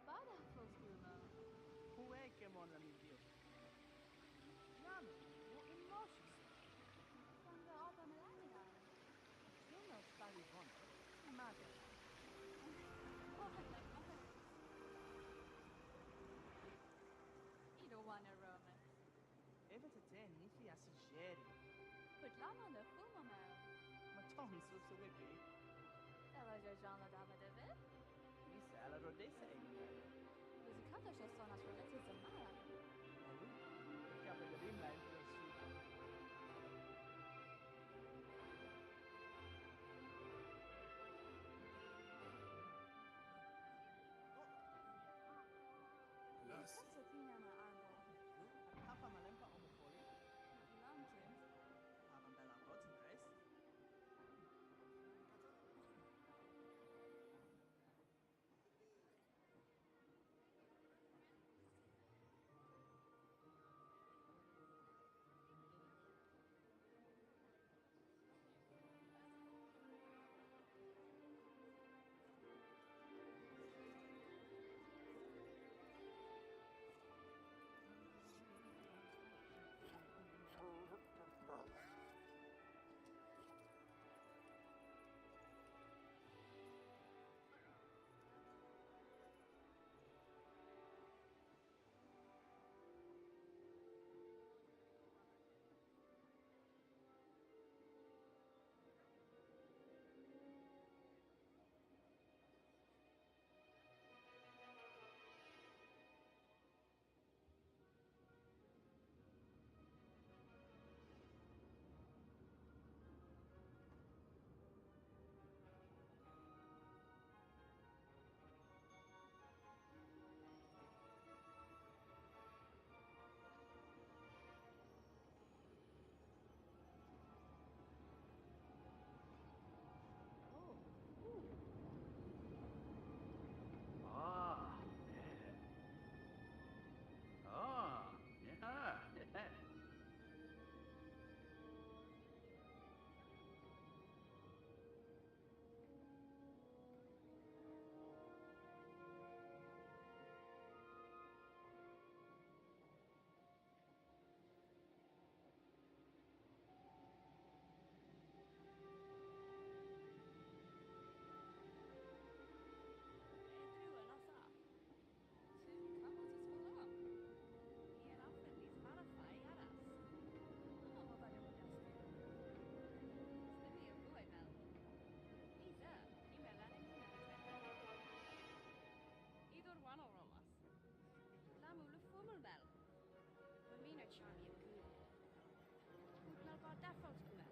bada fostuma. Hoe è che mon la mi dio? Jam, wo emotions. Quando opa melania. Io non spari von. Maga. You don't want a romance. Even te te nifi asigeri. Put lama le fuma man. Ma Tommy slips away, babe. Ela já já la dama de vid. Mi sala rodesa e mi. Musicata che sono ascoltati zamara. Capa de rim la influenci. Las. Cosa fina ma arbo. Papa malempa omopoli. Lamke. Avan bella rotten dress. Ah, yeah. Ah, yeah, yeah. Fummelbel. Men mina charmi är kul. Utnal bara därför skulle.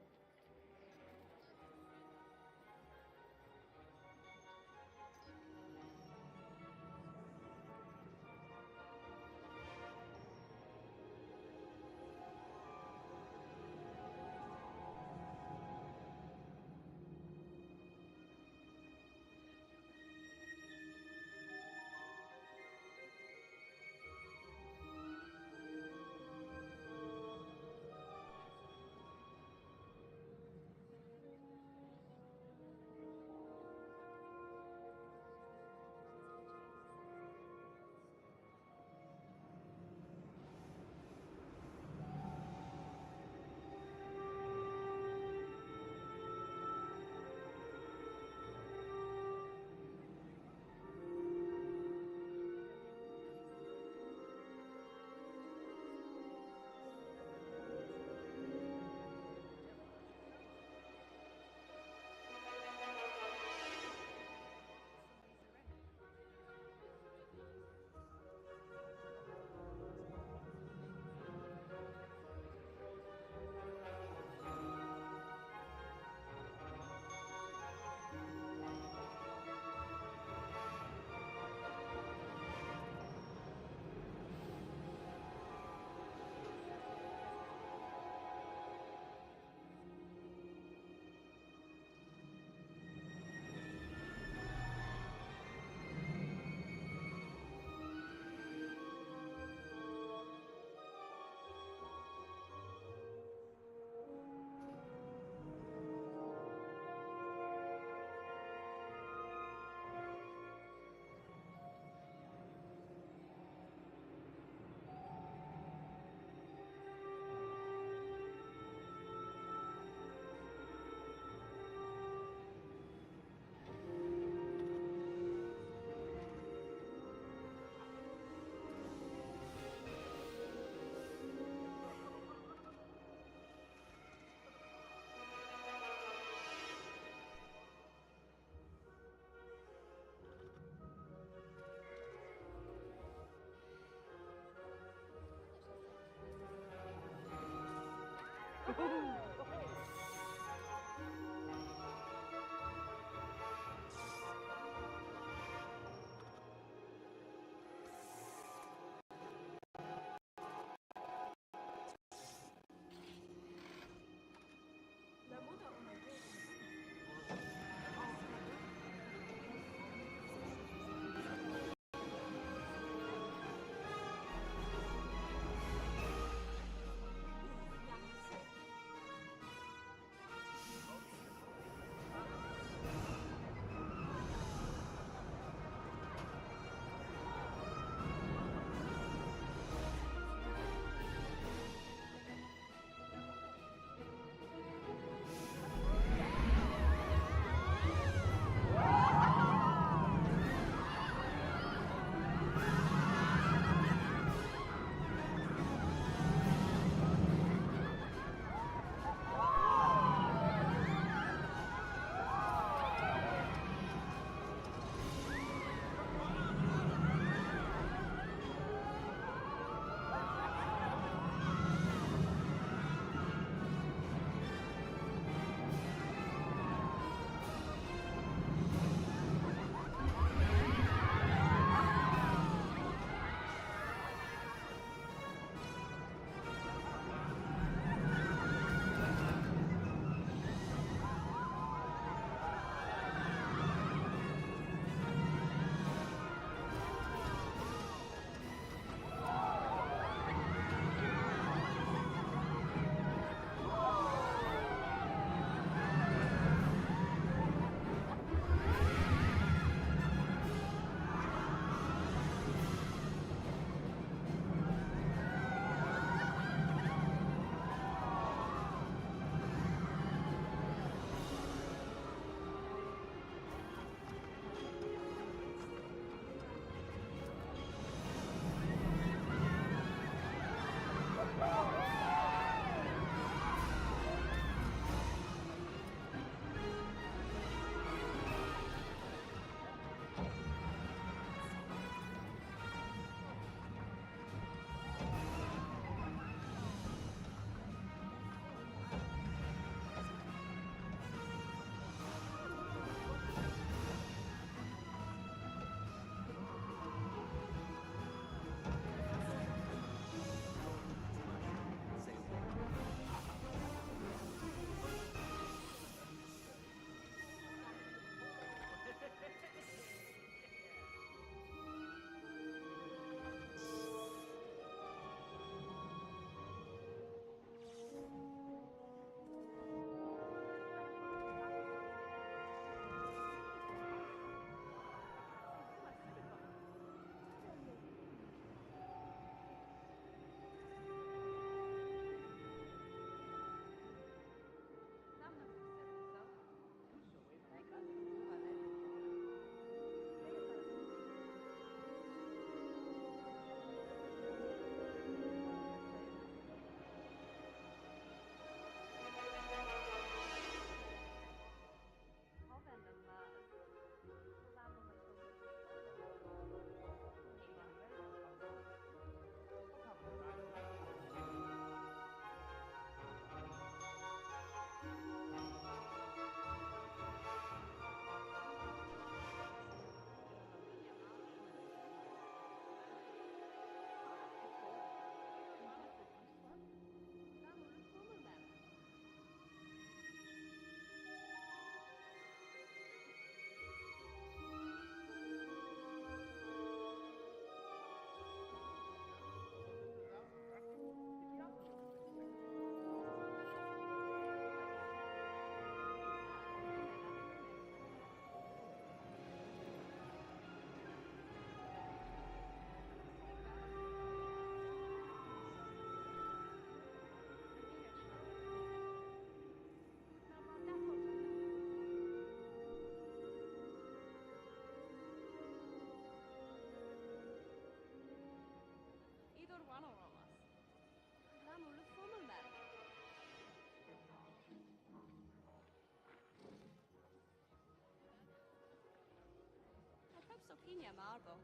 Sopinia marble.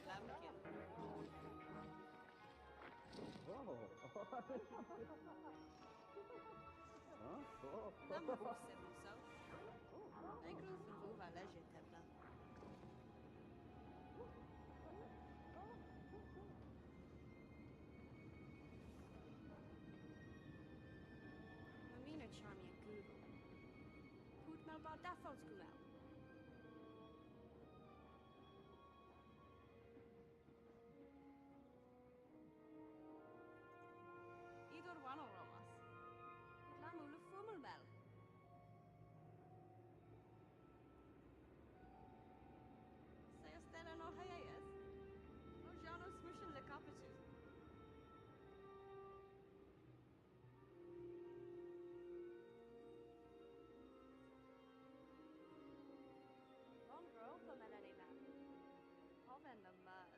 Flamkin. Oh. Namu vuse muso. Najgru furuva leže temna. Mamina charmia guru. Put melba daffos gumel. Idor wano romas. Lamu lu fummelbel. Saya stella no hayas. No jano smushin le capitus. Long grove på mellanina. Hoven the muzz.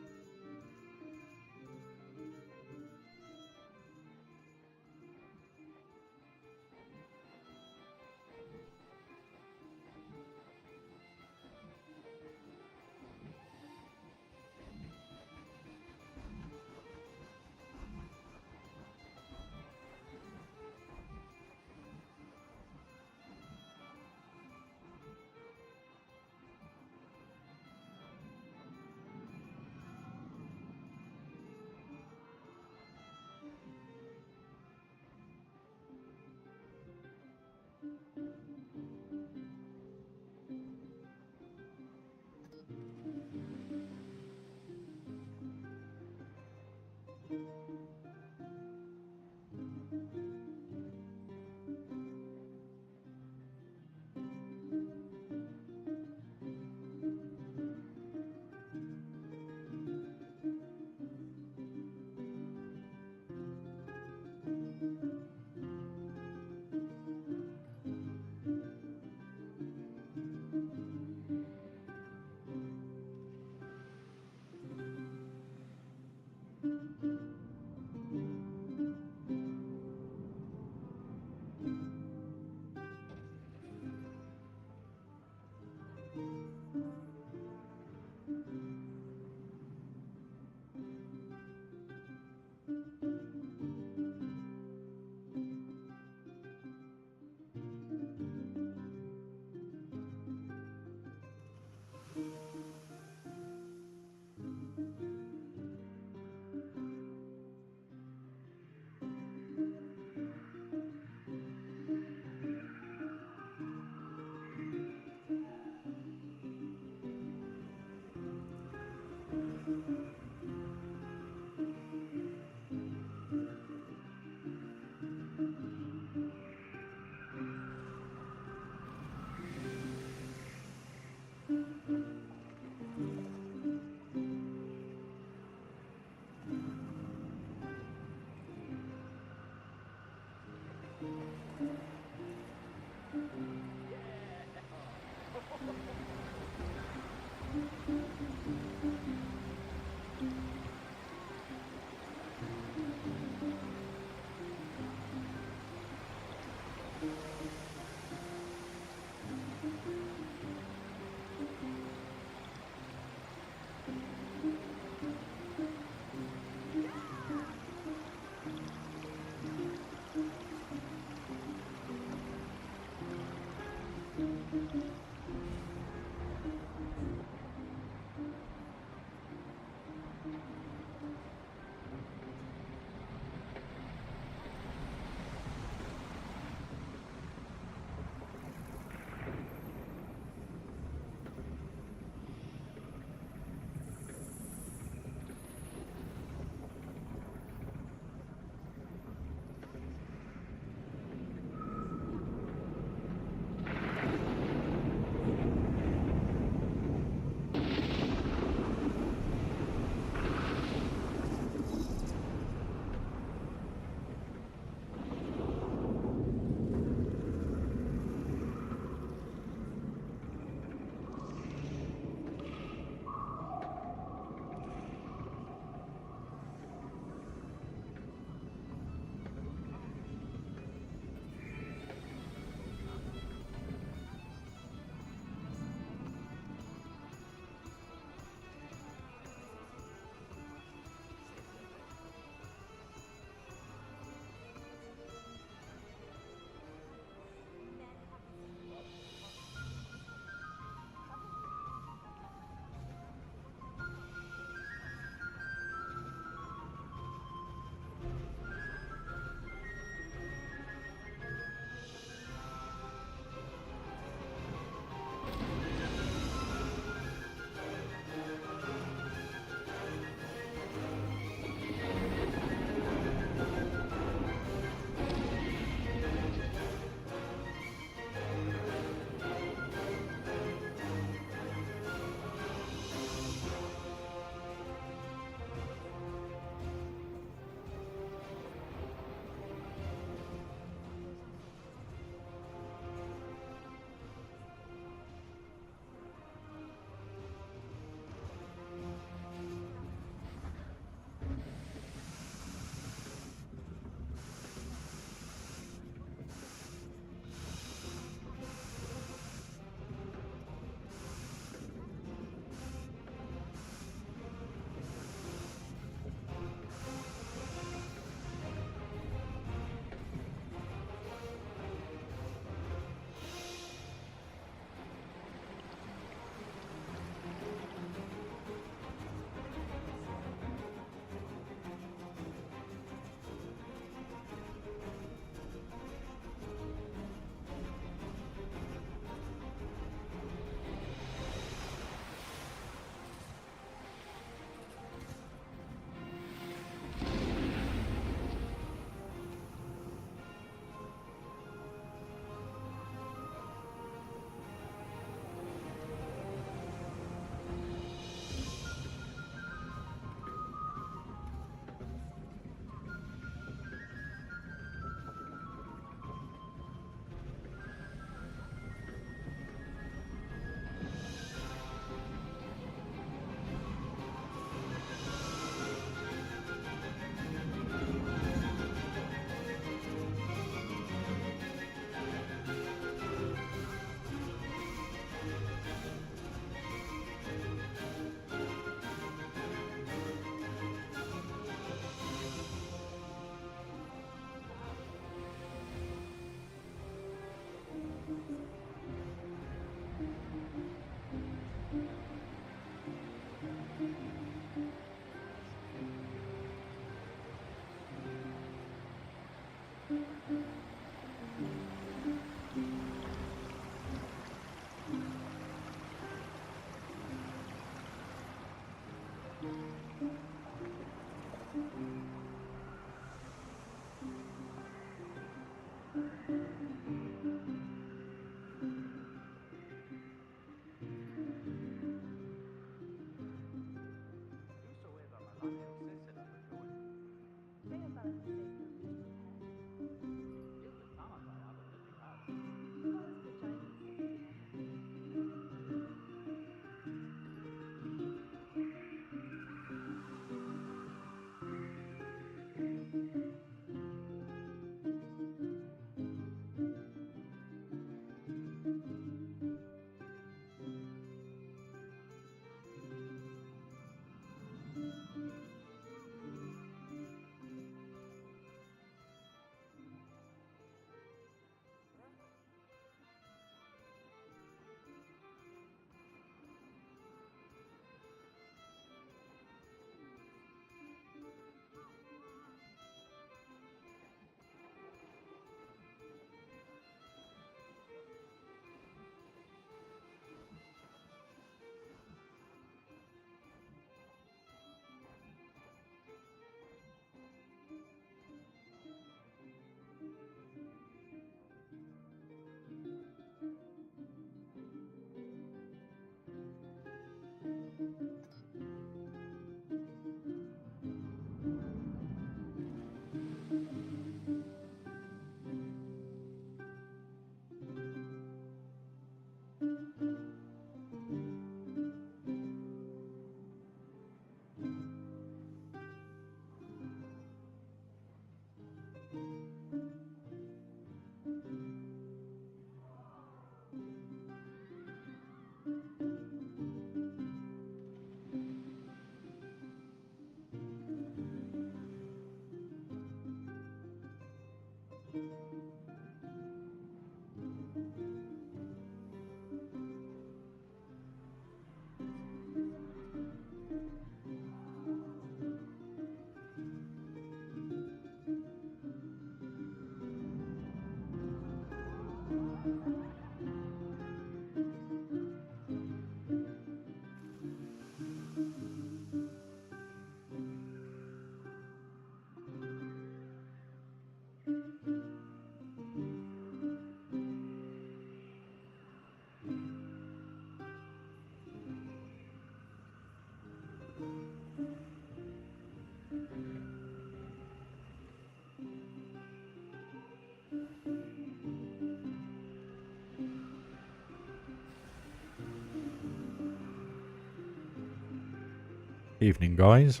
Evening, guys.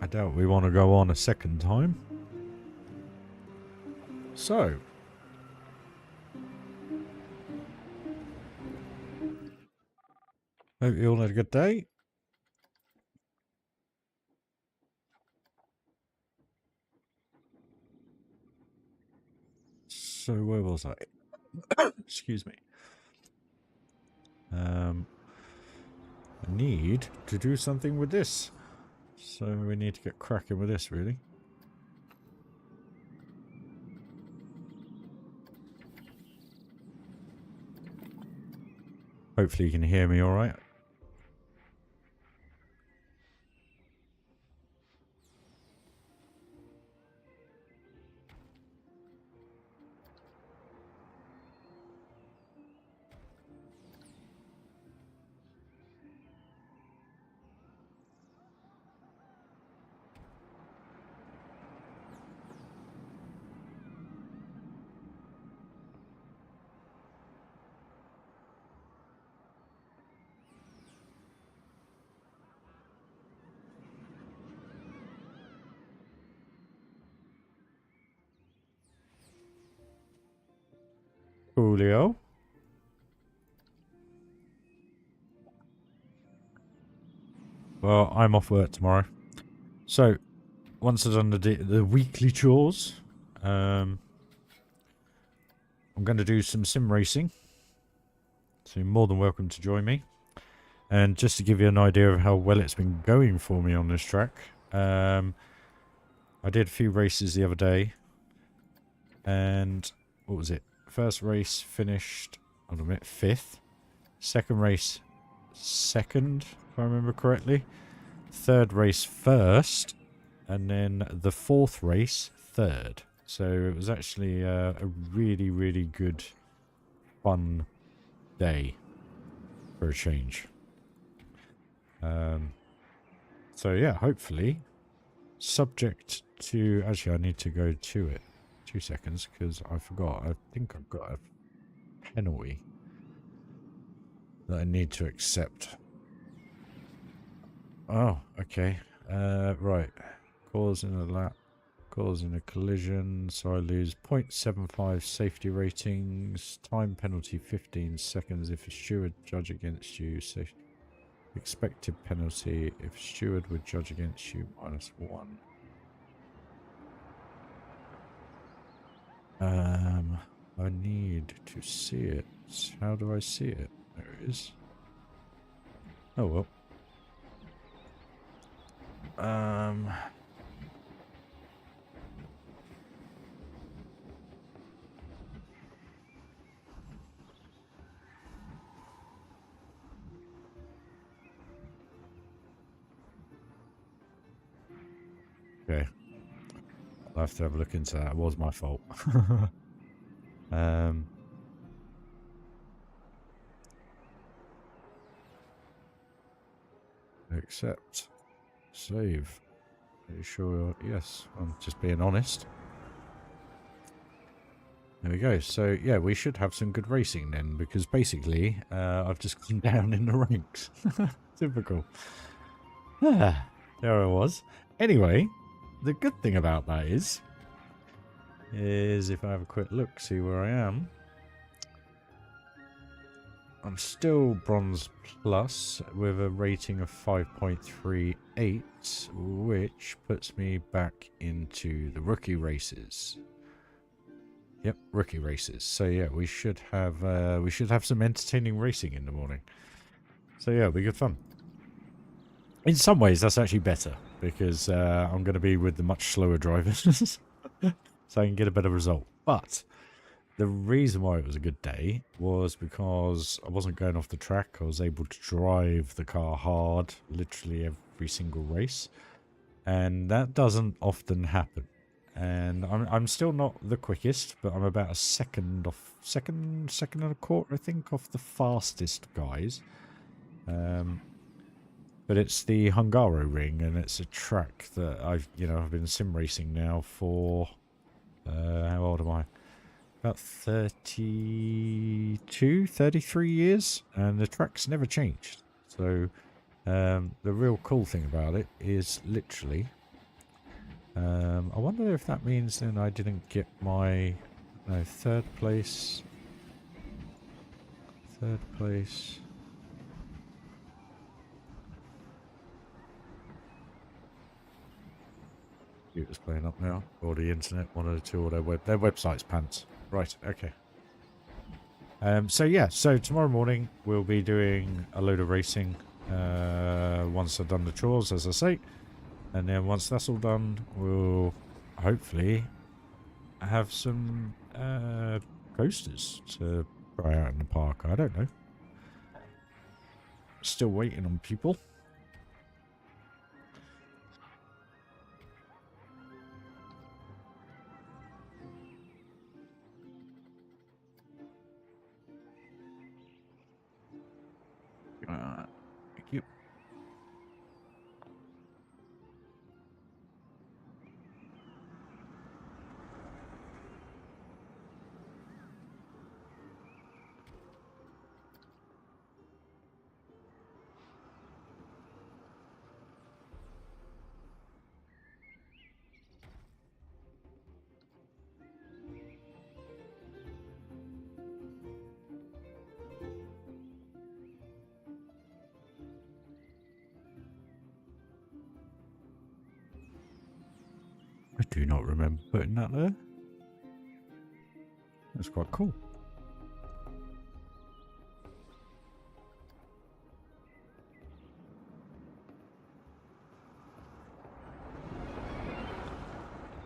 I doubt we want to go on a second time. So, hope you all had a good day. So, where was I? Excuse me. I need to do something with this. So, we need to get cracking with this, really. Hopefully you can hear me all right. Julio. Well, I'm off work tomorrow. So, once I've done the weekly chores, I'm going to do some sim racing. So, you're more than welcome to join me. And just to give you an idea of how well it's been going for me on this track, I did a few races the other day. And, what was it? First race finished, hold on a minute, 5th. Second race, 2nd, if I remember correctly. Third race, 1st. And then the 4th race, 3rd. So it was actually a really, really good, fun day for a change. So yeah, hopefully, subject to... Actually, I need to go to it. 2 seconds, because I forgot. I think I've got a penalty that I need to accept. Oh, okay. Right. Causing a lap. Causing a collision. So I lose 0.75 safety ratings. Time penalty 15 seconds if a steward judge against you. Expected penalty if a steward would judge against you -1. I need to see it. How do I see it? There it is. Oh well. Okay. I'll have to have a look into that. It was my fault. Accept. Save. Are you sure? Yes. I'm just being honest. There we go. So, yeah, we should have some good racing then, because basically, I've just gone down in the ranks. Typical. There I was. Anyway, the good thing about that is if I have a quick look, see where I am. I'm still bronze plus with a rating of 5.38, which puts me back into the rookie races. Yep, rookie races. So yeah, we should have some entertaining racing in the morning. So yeah, it'll be good fun. In some ways, that's actually better because I'm going to be with the much slower drivers, so I can get a better result. But the reason why it was a good day was because I wasn't going off the track. I was able to drive the car hard literally every single race, and that doesn't often happen. And I'm still not the quickest, but I'm about a second off, second and a quarter, I think, off the fastest guys. But it's the Hungaro Ring, and it's a track that I've been sim racing now for, how old am I? About 32, 33 years, and the track's never changed. So the real cool thing about it is literally, I wonder if that means then I didn't get my third place. Computer's playing up now, or the internet, one of the two, or their website's pants. Right, okay. So yeah, so tomorrow morning we'll be doing a load of racing once I've done the chores, as I say, and then once that's all done, we'll hopefully have some coasters to try out in the park. I don't know. Still waiting on people. Thank you. I do not remember putting that there. That's quite cool.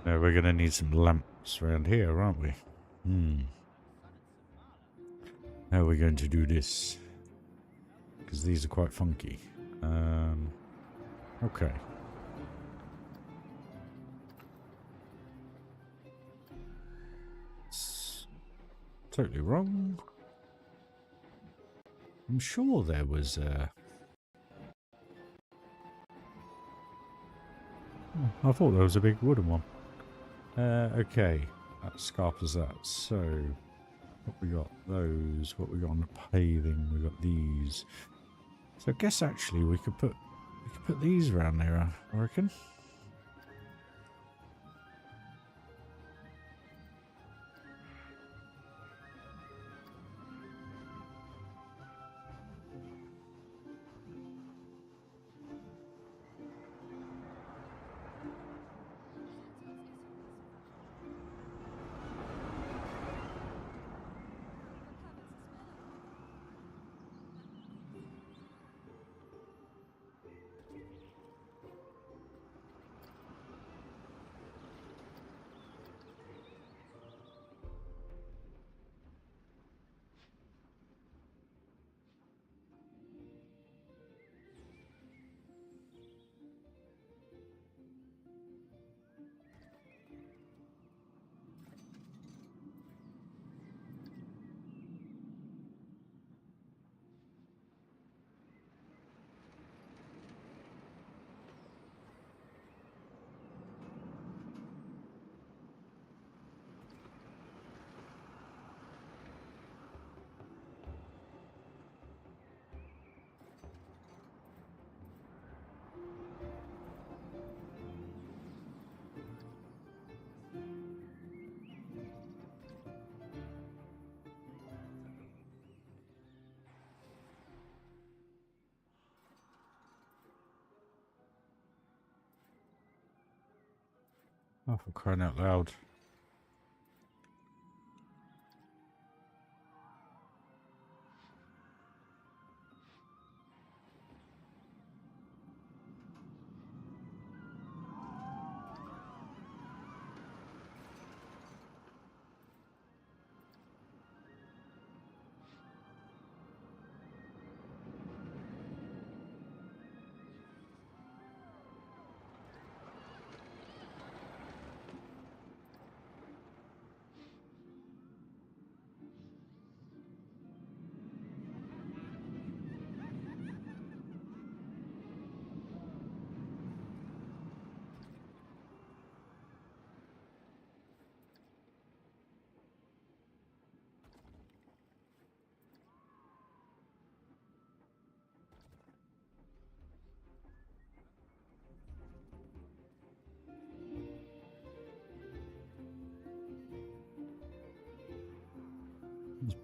Now we're going to need some lamps around here, aren't we? How are we going to do this? Because these are quite funky. Okay. It's totally wrong. I'm sure there was I thought there was a big wooden one. Okay. That's scarp as that. So, what we got? Those. What we got on the paving? We got these. So I guess actually we could put these around there, I reckon. Oh, for crying out loud.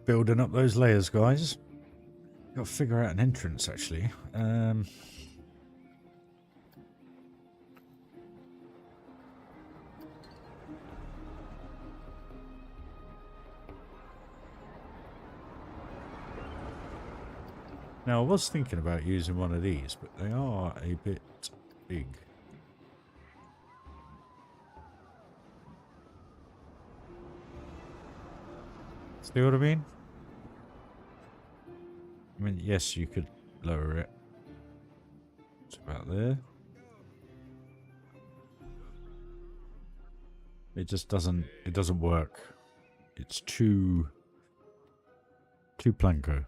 building up those layers, guys. Got to figure out an entrance, actually. Now, I was thinking about using one of these, but they are a bit big. See what I mean? I mean, yes, you could lower it. It's about there. It just doesn't work. It's too planko.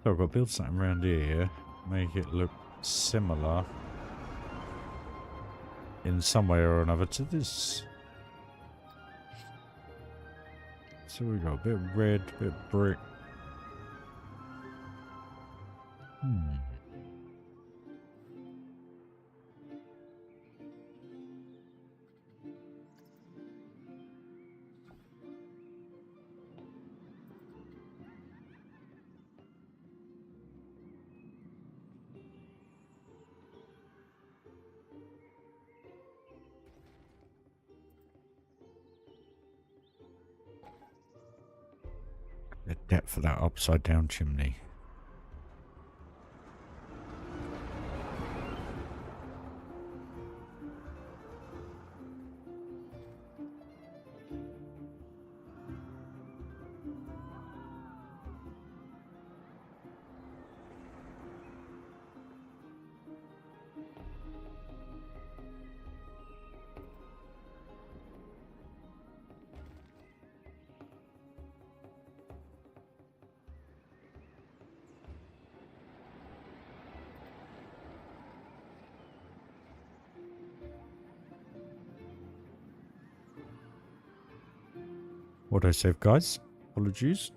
So I've got to build something around here, make it look similar in some way or another to this. So we got a bit of red, a bit of brick. The depth of that upside down chimney. What did I say, guys? Apologies.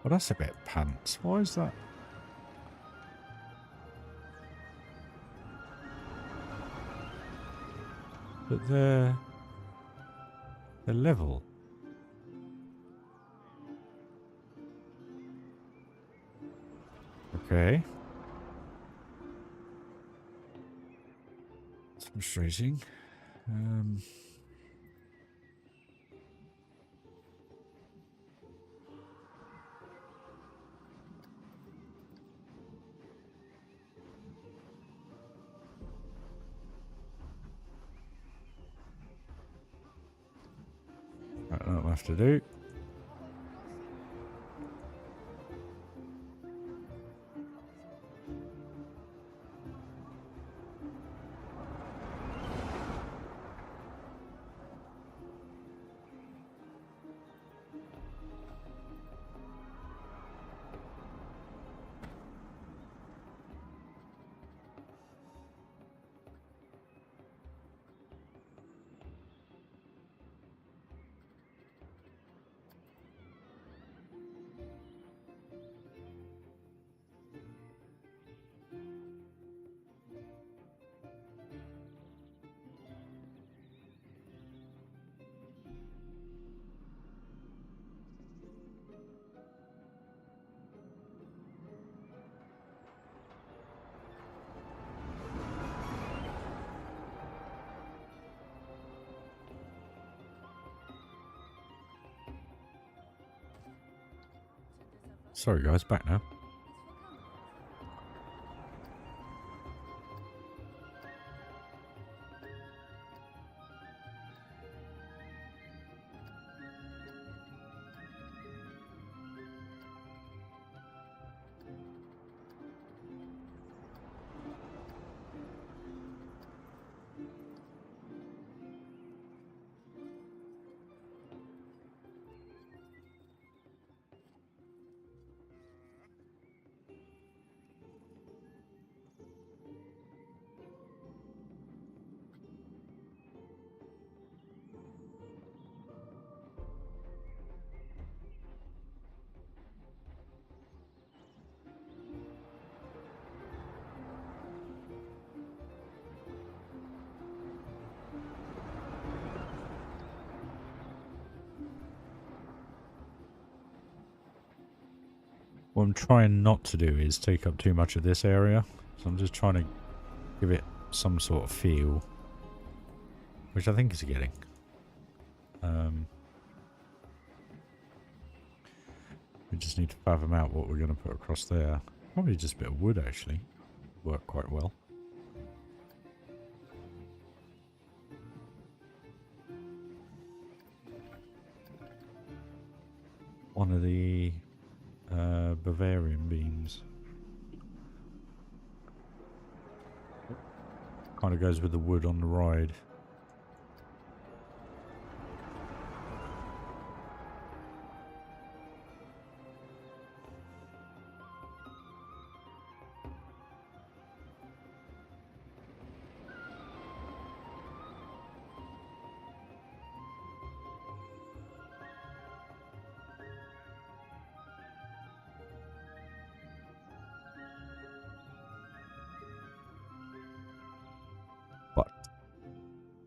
Well, that's a bit pants. Why is that? But they're level. Okay. It's frustrating. Right, that'll have to do. Sorry guys, back now. What I'm trying not to do is take up too much of this area. So I'm just trying to give it some sort of feel. Which I think it's getting. We just need to fathom out what we're going to put across there. Probably just a bit of wood, actually. Work quite well. One of the Bavarian beams. Kind of goes with the wood on the ride. But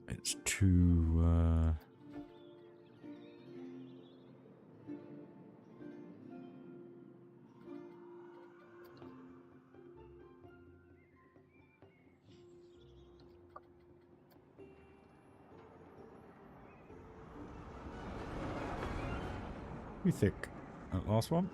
it's too too thick. That last one.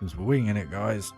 Just winging it, guys.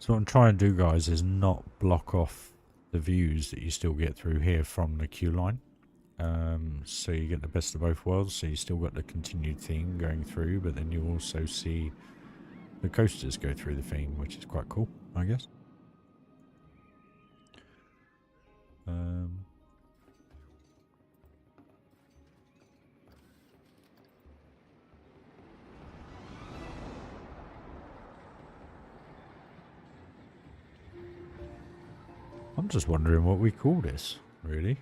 So what I'm trying to do, guys, is not block off the views that you still get through here from the queue line. So you get the best of both worlds. So you still got the continued theme going through, but then you also see the coasters go through the theme, which is quite cool, I guess. I'm just wondering what we call this, really.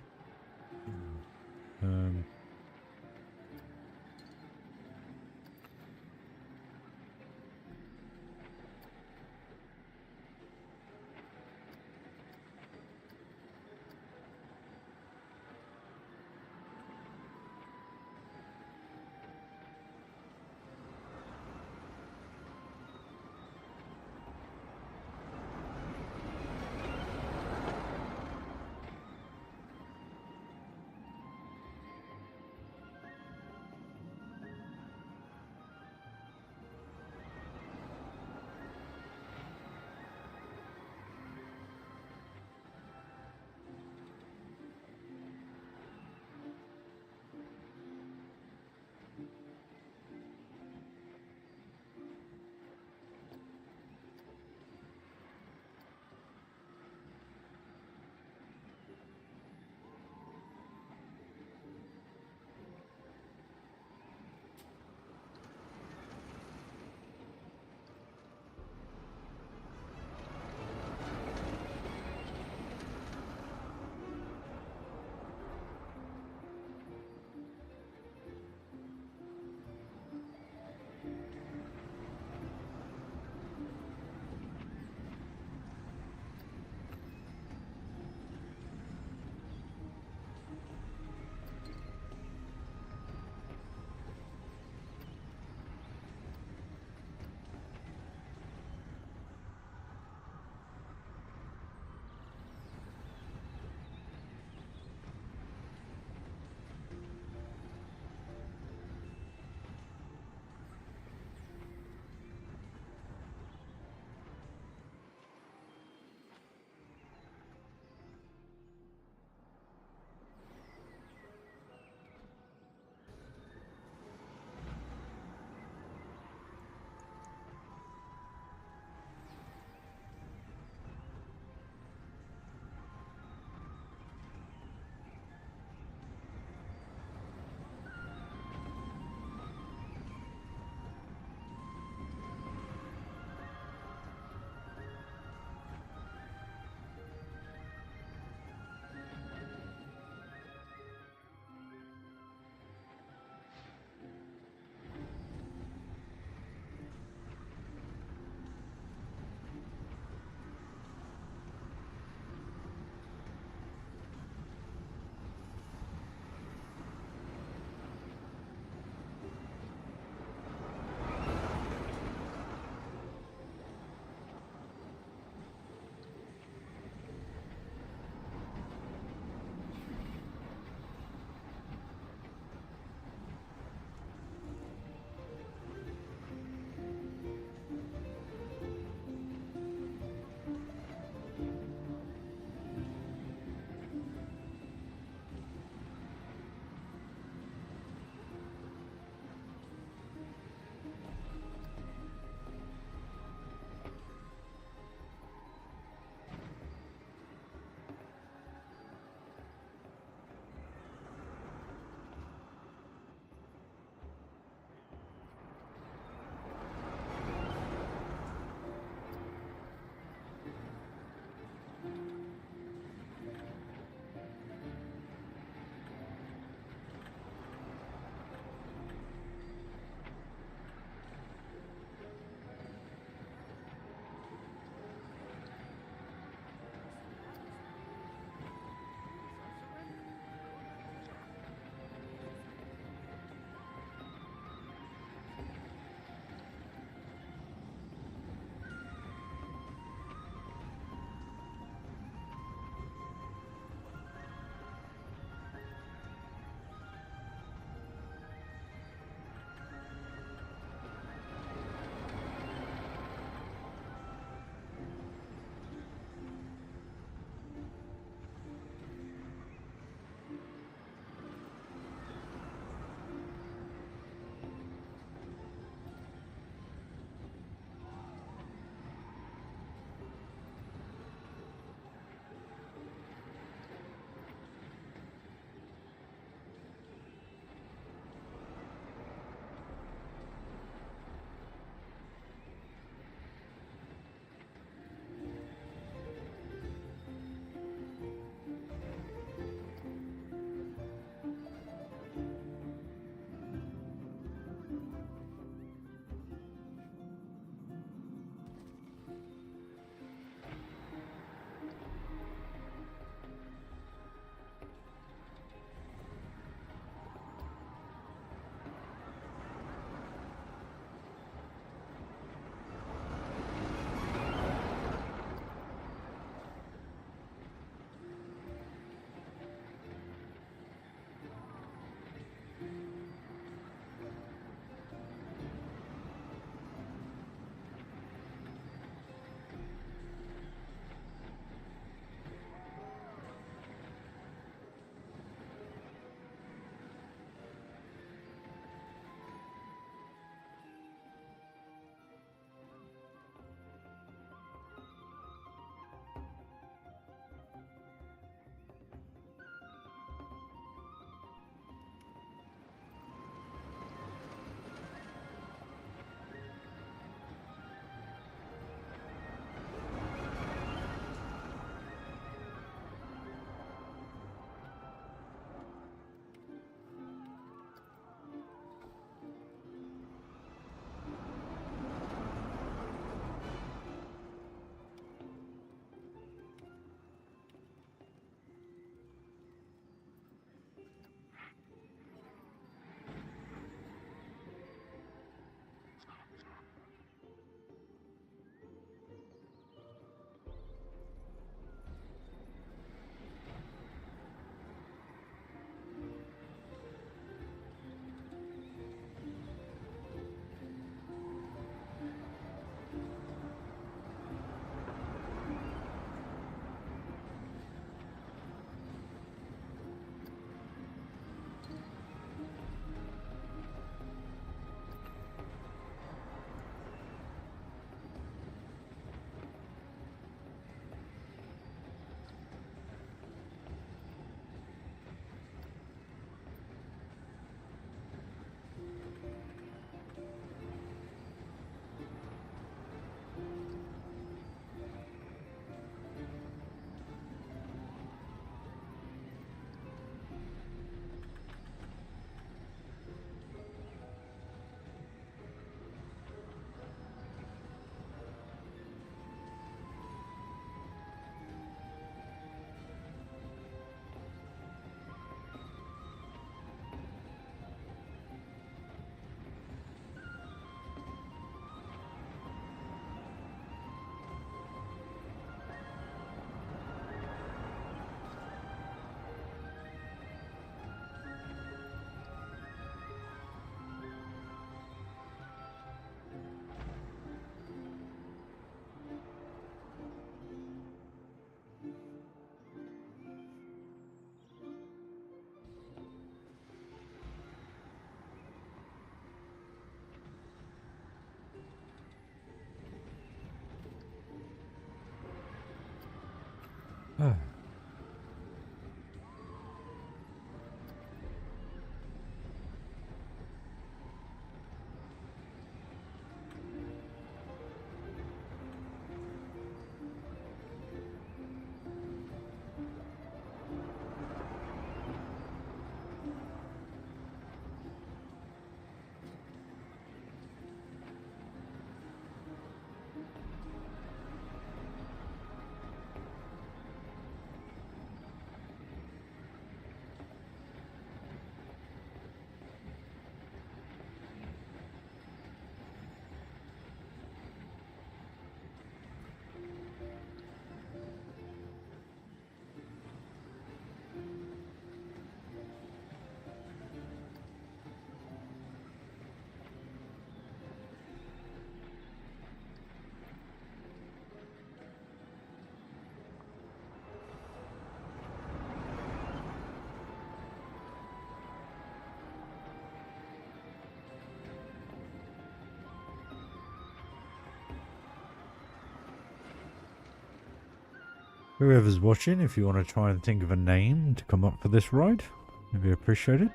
Whoever's watching, if you want to try and think of a name to come up for this ride, it'd be appreciated.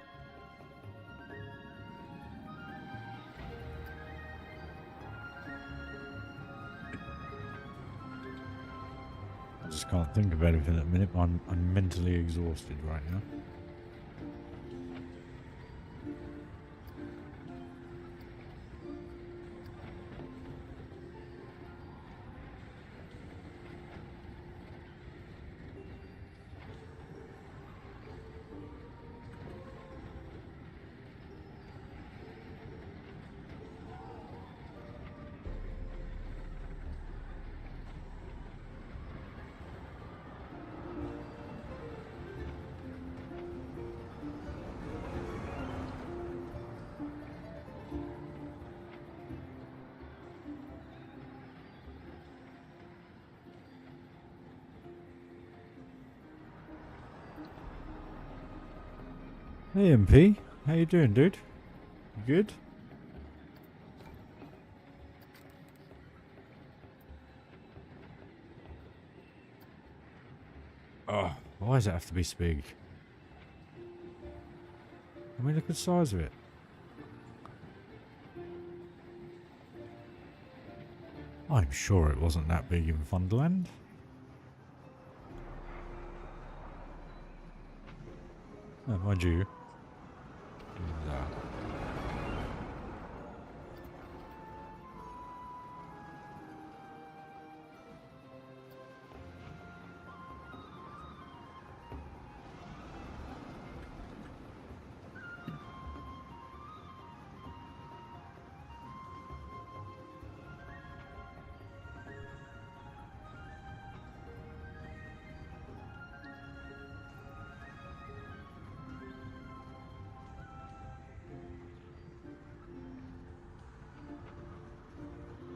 I just can't think of anything at the minute. I'm mentally exhausted right now. Hey MP, how you doing, dude? You good? Oh, why does it have to be so big? I mean, look at the size of it. I'm sure it wasn't that big in Funderland. Oh, mind you. No.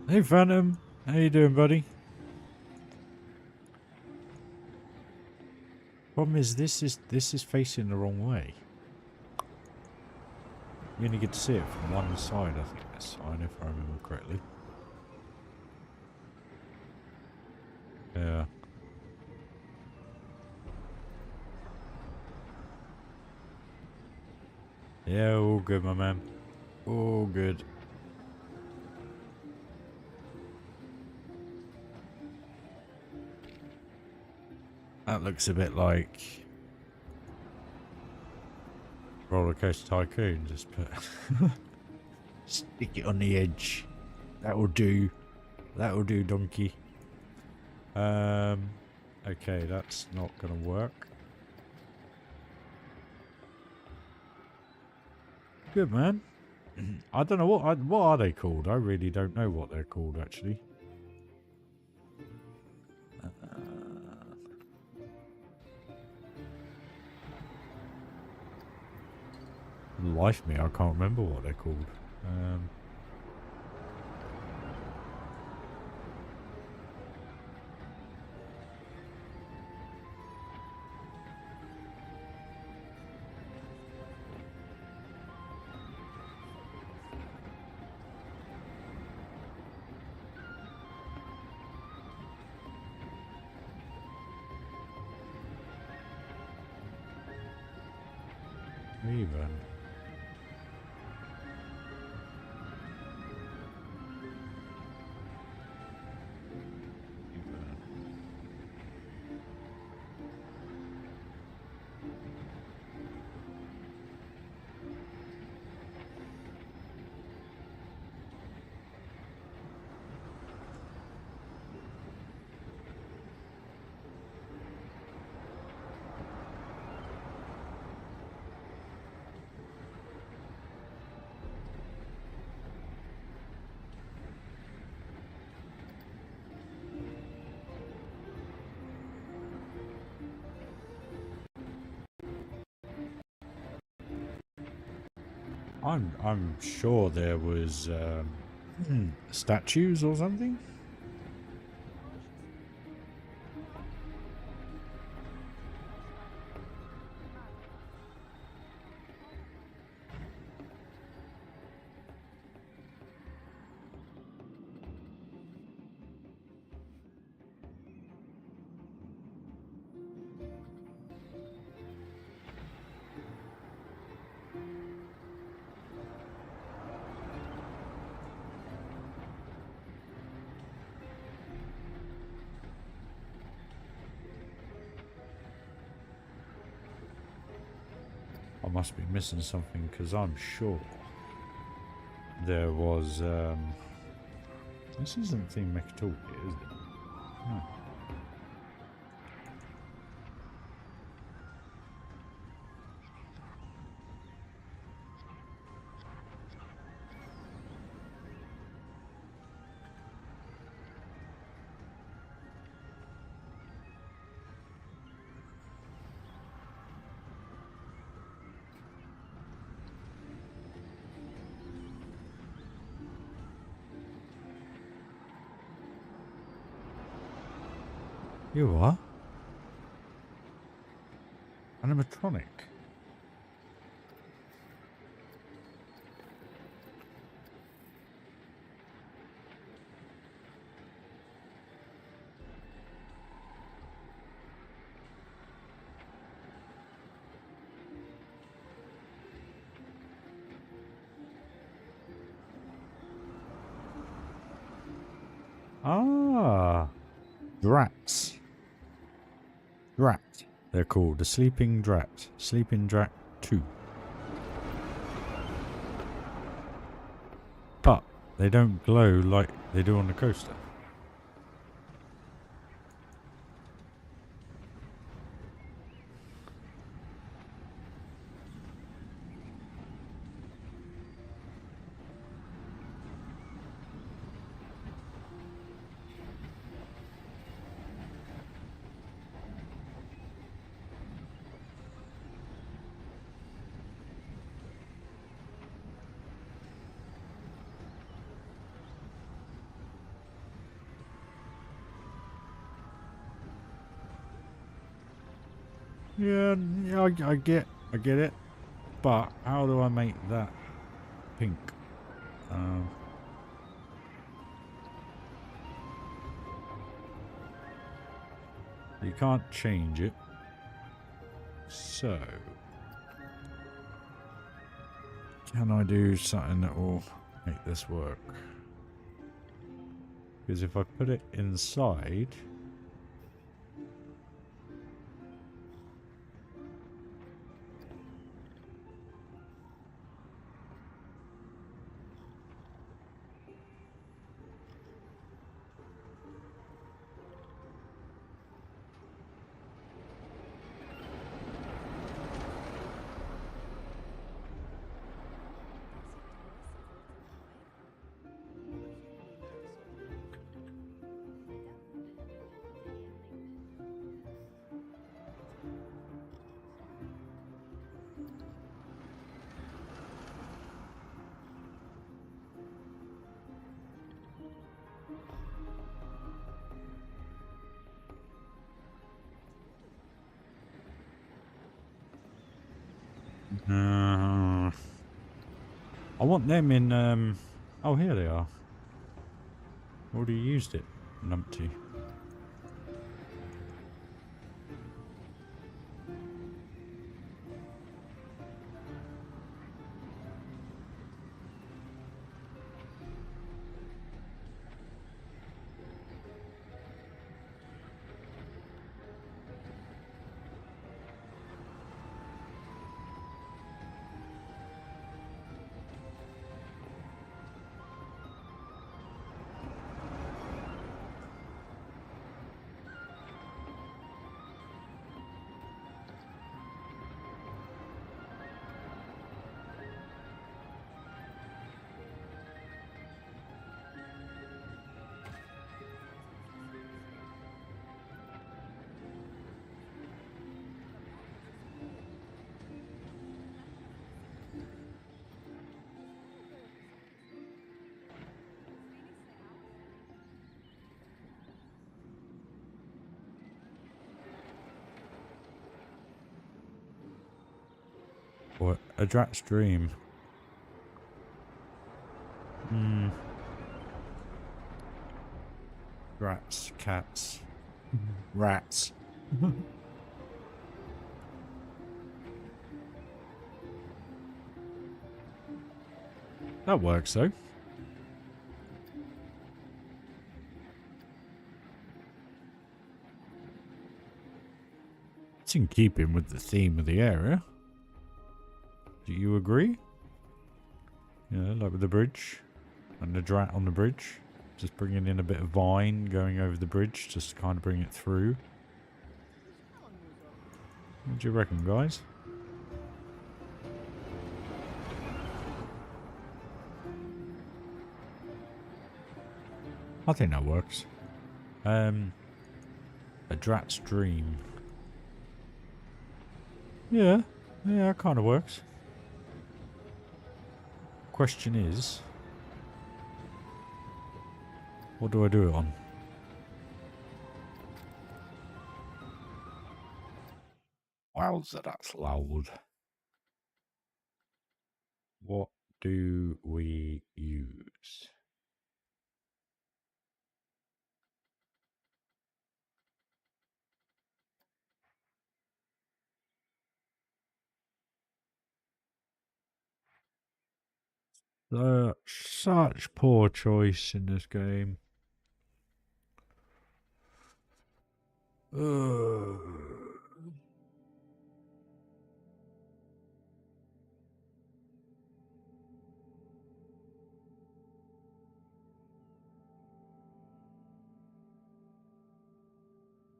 Hey Phantom, how you doing, buddy? Problem is, this is facing the wrong way. You only get to see it from one side, I think this side, if I remember correctly. Yeah. Yeah, all good, my man. All good. That looks a bit like Roller Coaster Tycoon. Just put stick it on the edge. That will do. That will do, donkey. Okay, that's not gonna work. Good, man. I don't know what are they called. I really don't know what they're called actually. Life me, I can't remember what they're called. Even. I'm sure there was statues or something. I must be missing something because I'm sure there was. This isn't Theme Mech at all, is it? No. You are? Animatronic. Ah, Drats. Drat. They're called the Sleeping Drat. Sleeping Drat 2. But they don't glow like they do on the coaster. Yeah, I get it. But how do I make that pink? You can't change it. So, can I do something that will make this work? Because if I put it inside... I want them in, oh, here they are. Already used it, numpty. What? A Drat's dream. Rats, cats, rats. That works though. It's in keeping with the theme of the area. Do you agree? Yeah, like with the bridge. And the drat on the bridge. Just bringing in a bit of vine going over the bridge just to kind of bring it through. What do you reckon, guys? I think that works. A drat's dream. Yeah, that kind of works. Question is, what do I do it on? Wowza, that's loud. What do we use? Such poor choice in this game.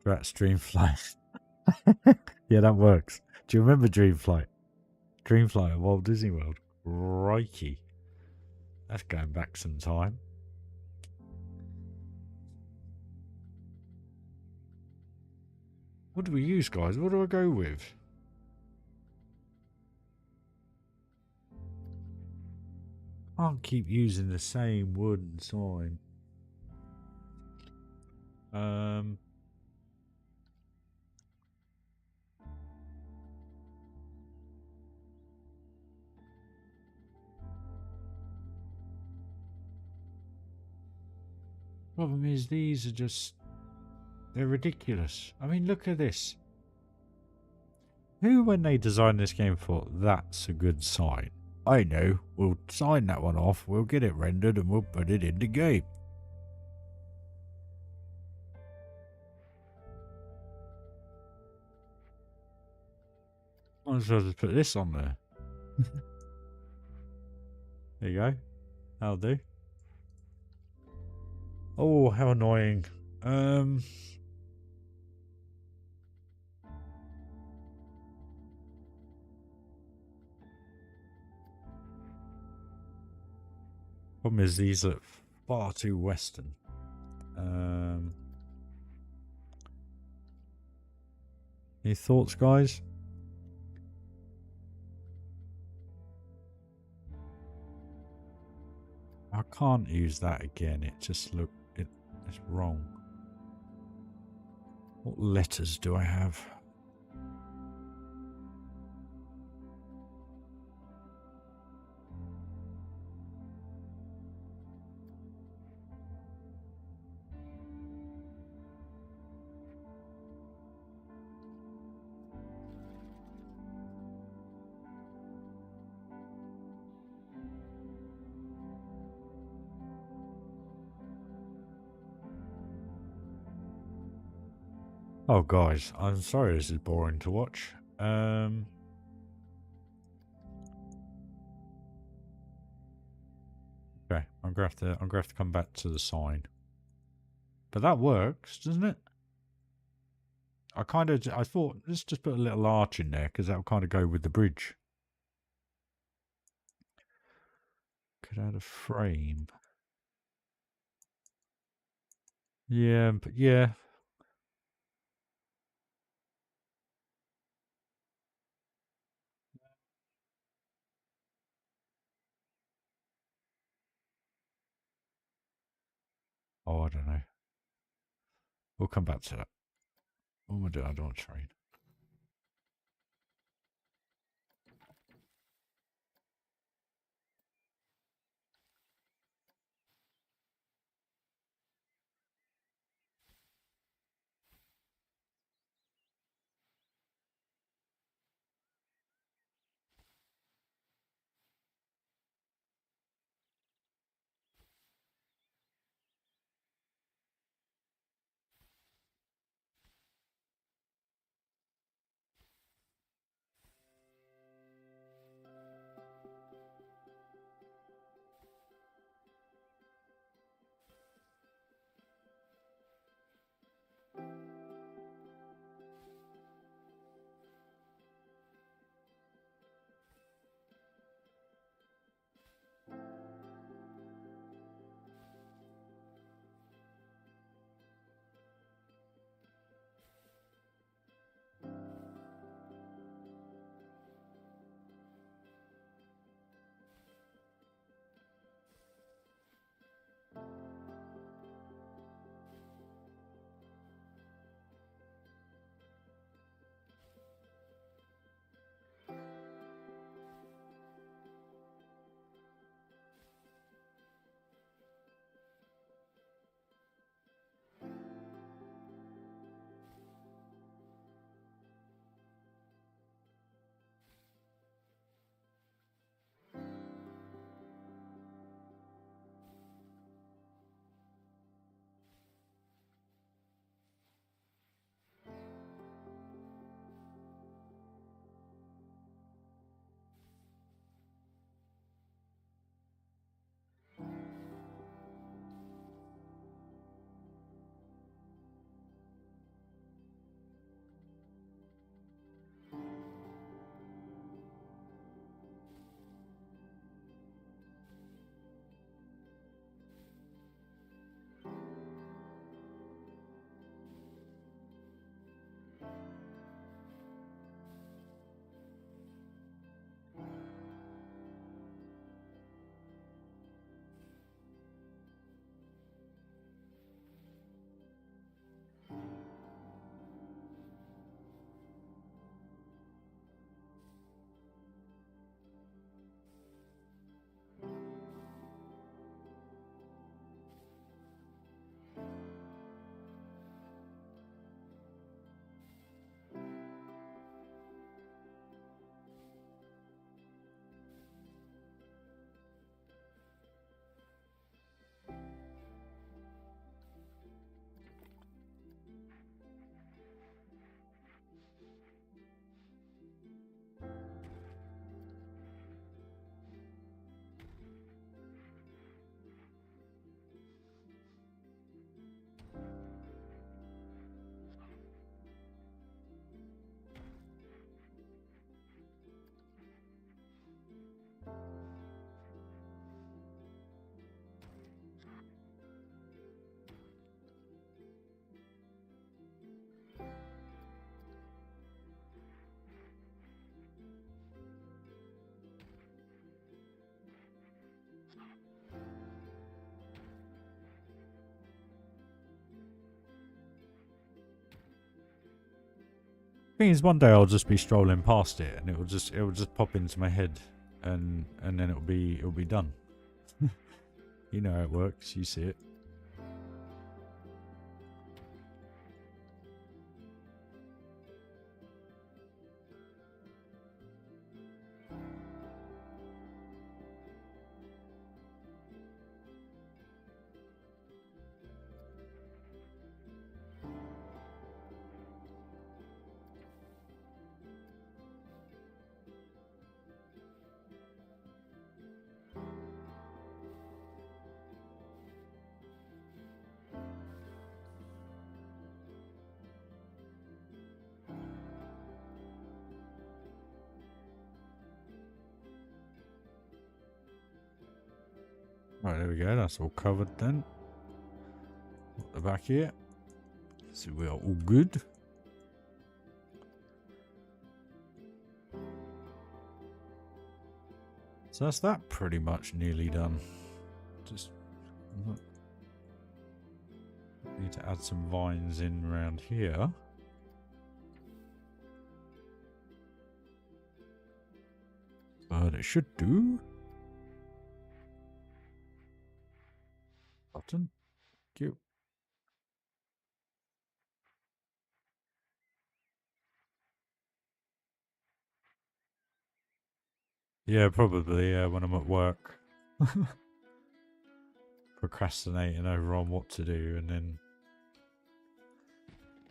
Drat's Dreamflight. Yeah, that works. Do you remember Dreamflight? Dreamflight at Walt Disney World. Crikey. That's going back some time. What do we use, guys? What do I go with? Can't keep using the same wooden sign. Problem is, these are just... they're ridiculous. I mean, look at this. Who, when they designed this game, thought that's a good sign? I know. We'll sign that one off, we'll get it rendered, and we'll put it in the game. Might as well just put this on there. There you go. That'll do. Oh, how annoying. Problem is, these look far too Western. Any thoughts, guys? I can't use that again. It just it's wrong. What letters do I have? Oh, guys, I'm sorry this is boring to watch. Okay, I'm gonna have to come back to the sign. But that works, doesn't it? I thought let's just put a little arch in there because that'll kind of go with the bridge. Could add a frame. Yeah, but yeah. Oh, I don't know. We'll come back to that. What am I doing? I don't want to train. Thing is, one day I'll just be strolling past it, and it will just pop into my head, and then it'll be done. You know how it works. You see it. Right, there we go. That's all covered then. At the back here. So we are all good. So that's that pretty much nearly done. Just need to add some vines in around here. But it should do. Button. Cute. Yeah, probably when I'm at work. Procrastinating over on what to do, and then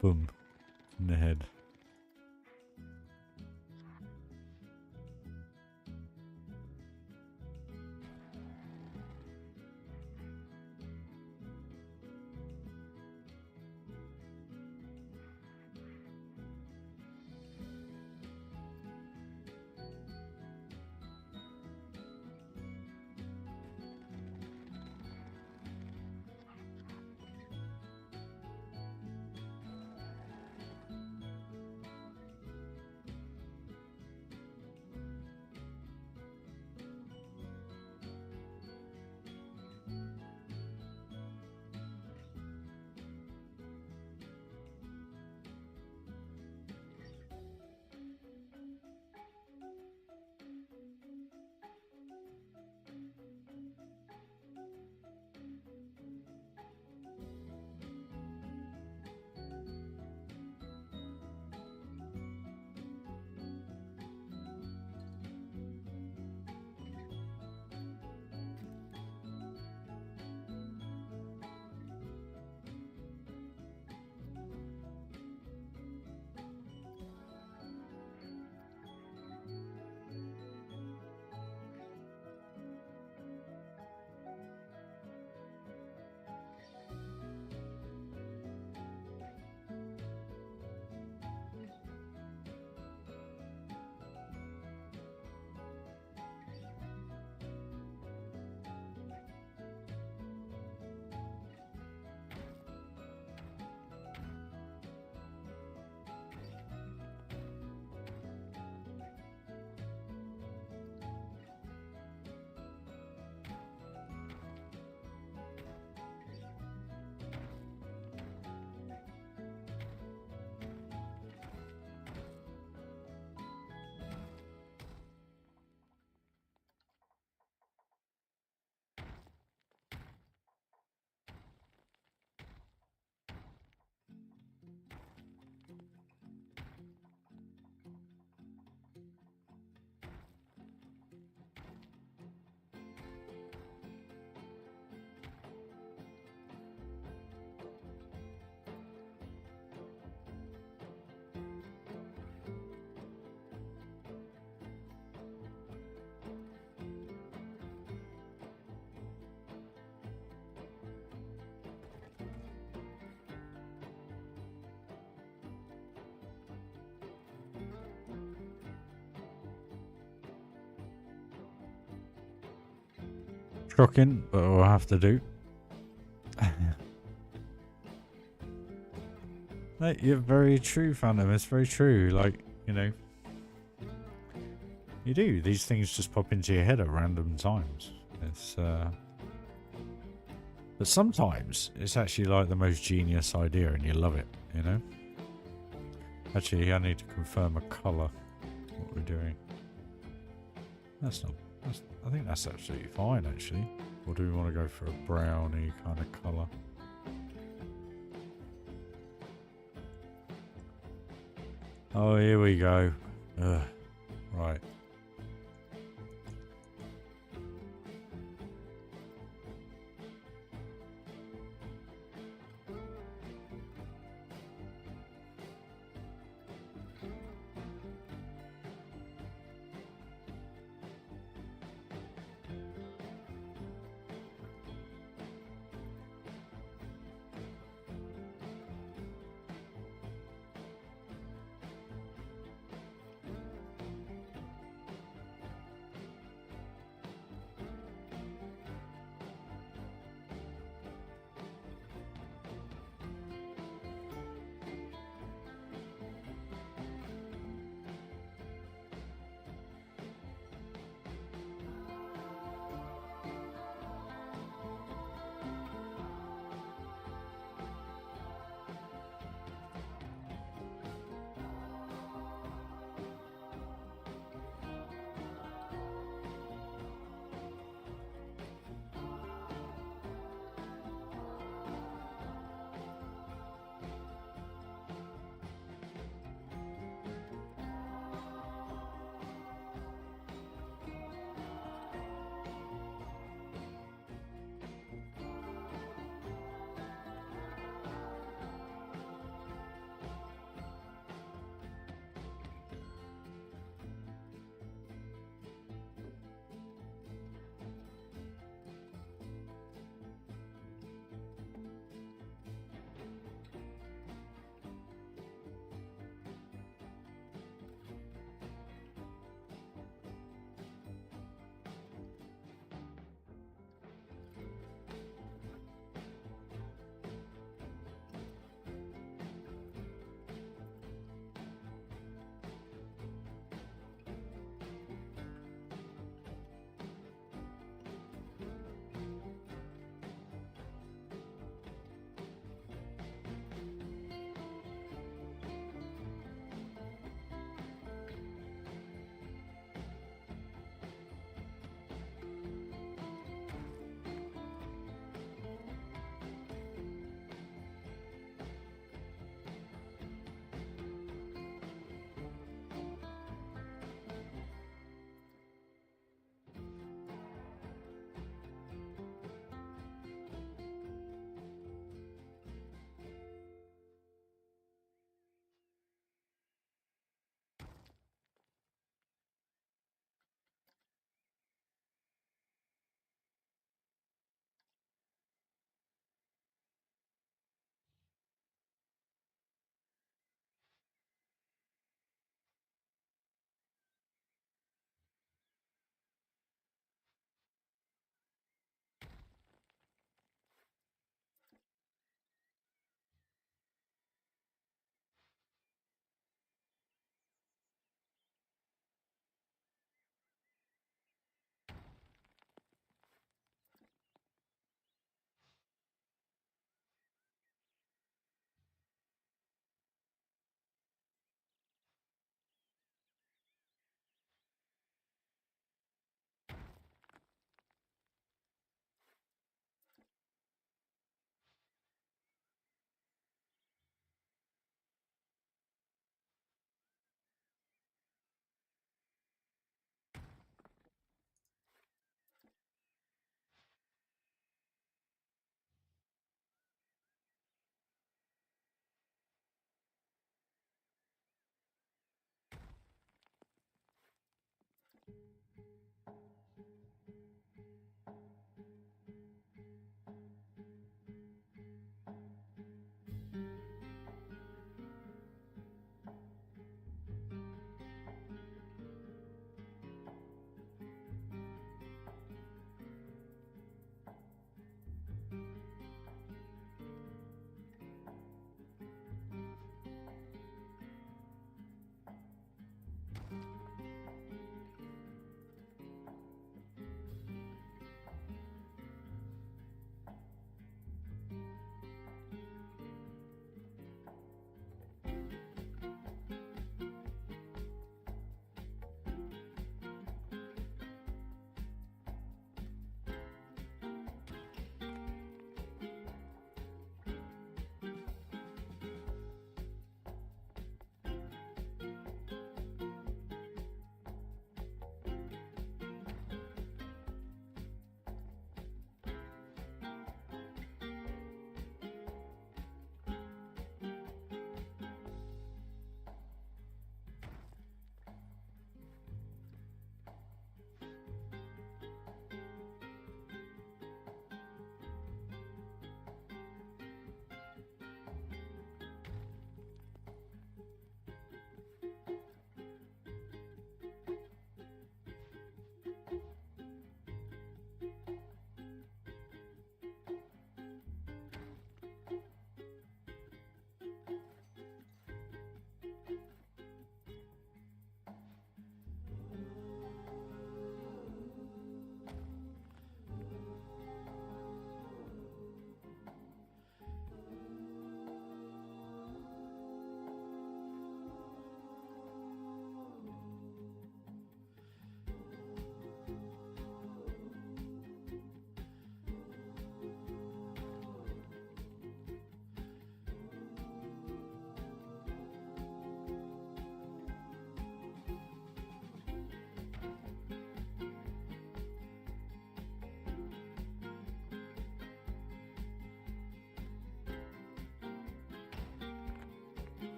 boom, in the head. Shocking, but we'll have to do. Like, you're very true, Phantom. It's very true. Like, you know, you do. These things just pop into your head at random times. It's, but sometimes it's actually like the most genius idea and you love it, you know? Actually, I need to confirm a colour. What we're doing. That's not. I think that's absolutely fine, actually. Or do we want to go for a browny kind of colour? Oh, here we go. Ugh. Right.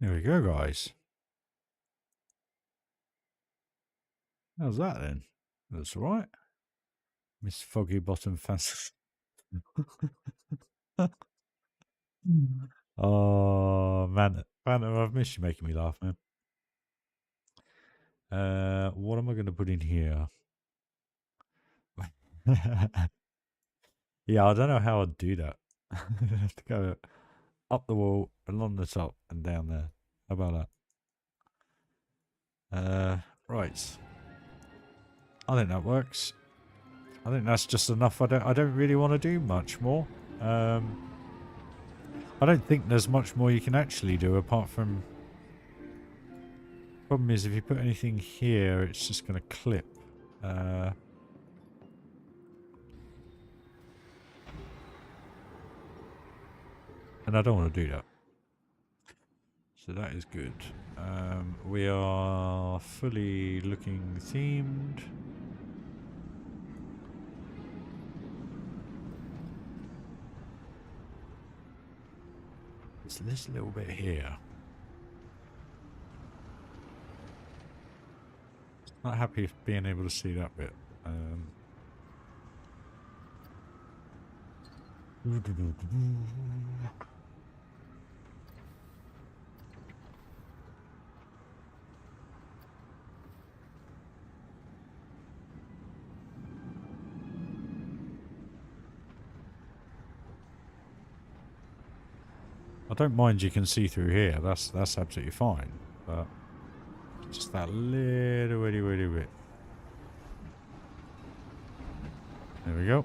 There we go, guys. How's that then? That's all right. Miss Foggy Bottom Fancy. Oh, man. Phantom, I've missed you making me laugh, man. What am I going to put in here? Yeah, I don't know how I'd do that. I have to go up the wall, along the top, and down there. How about that? Right. I think that works. I think that's just enough. I don't really want to do much more. I don't think there's much more you can actually do apart from... Problem is, if you put anything here, it's just going to clip. And I don't want to do that. So that is good. We are fully looking themed. It's this little bit here. Not happy being able to see that bit. I don't mind you can see through here. That's absolutely fine. But just that little itty bit. There we go.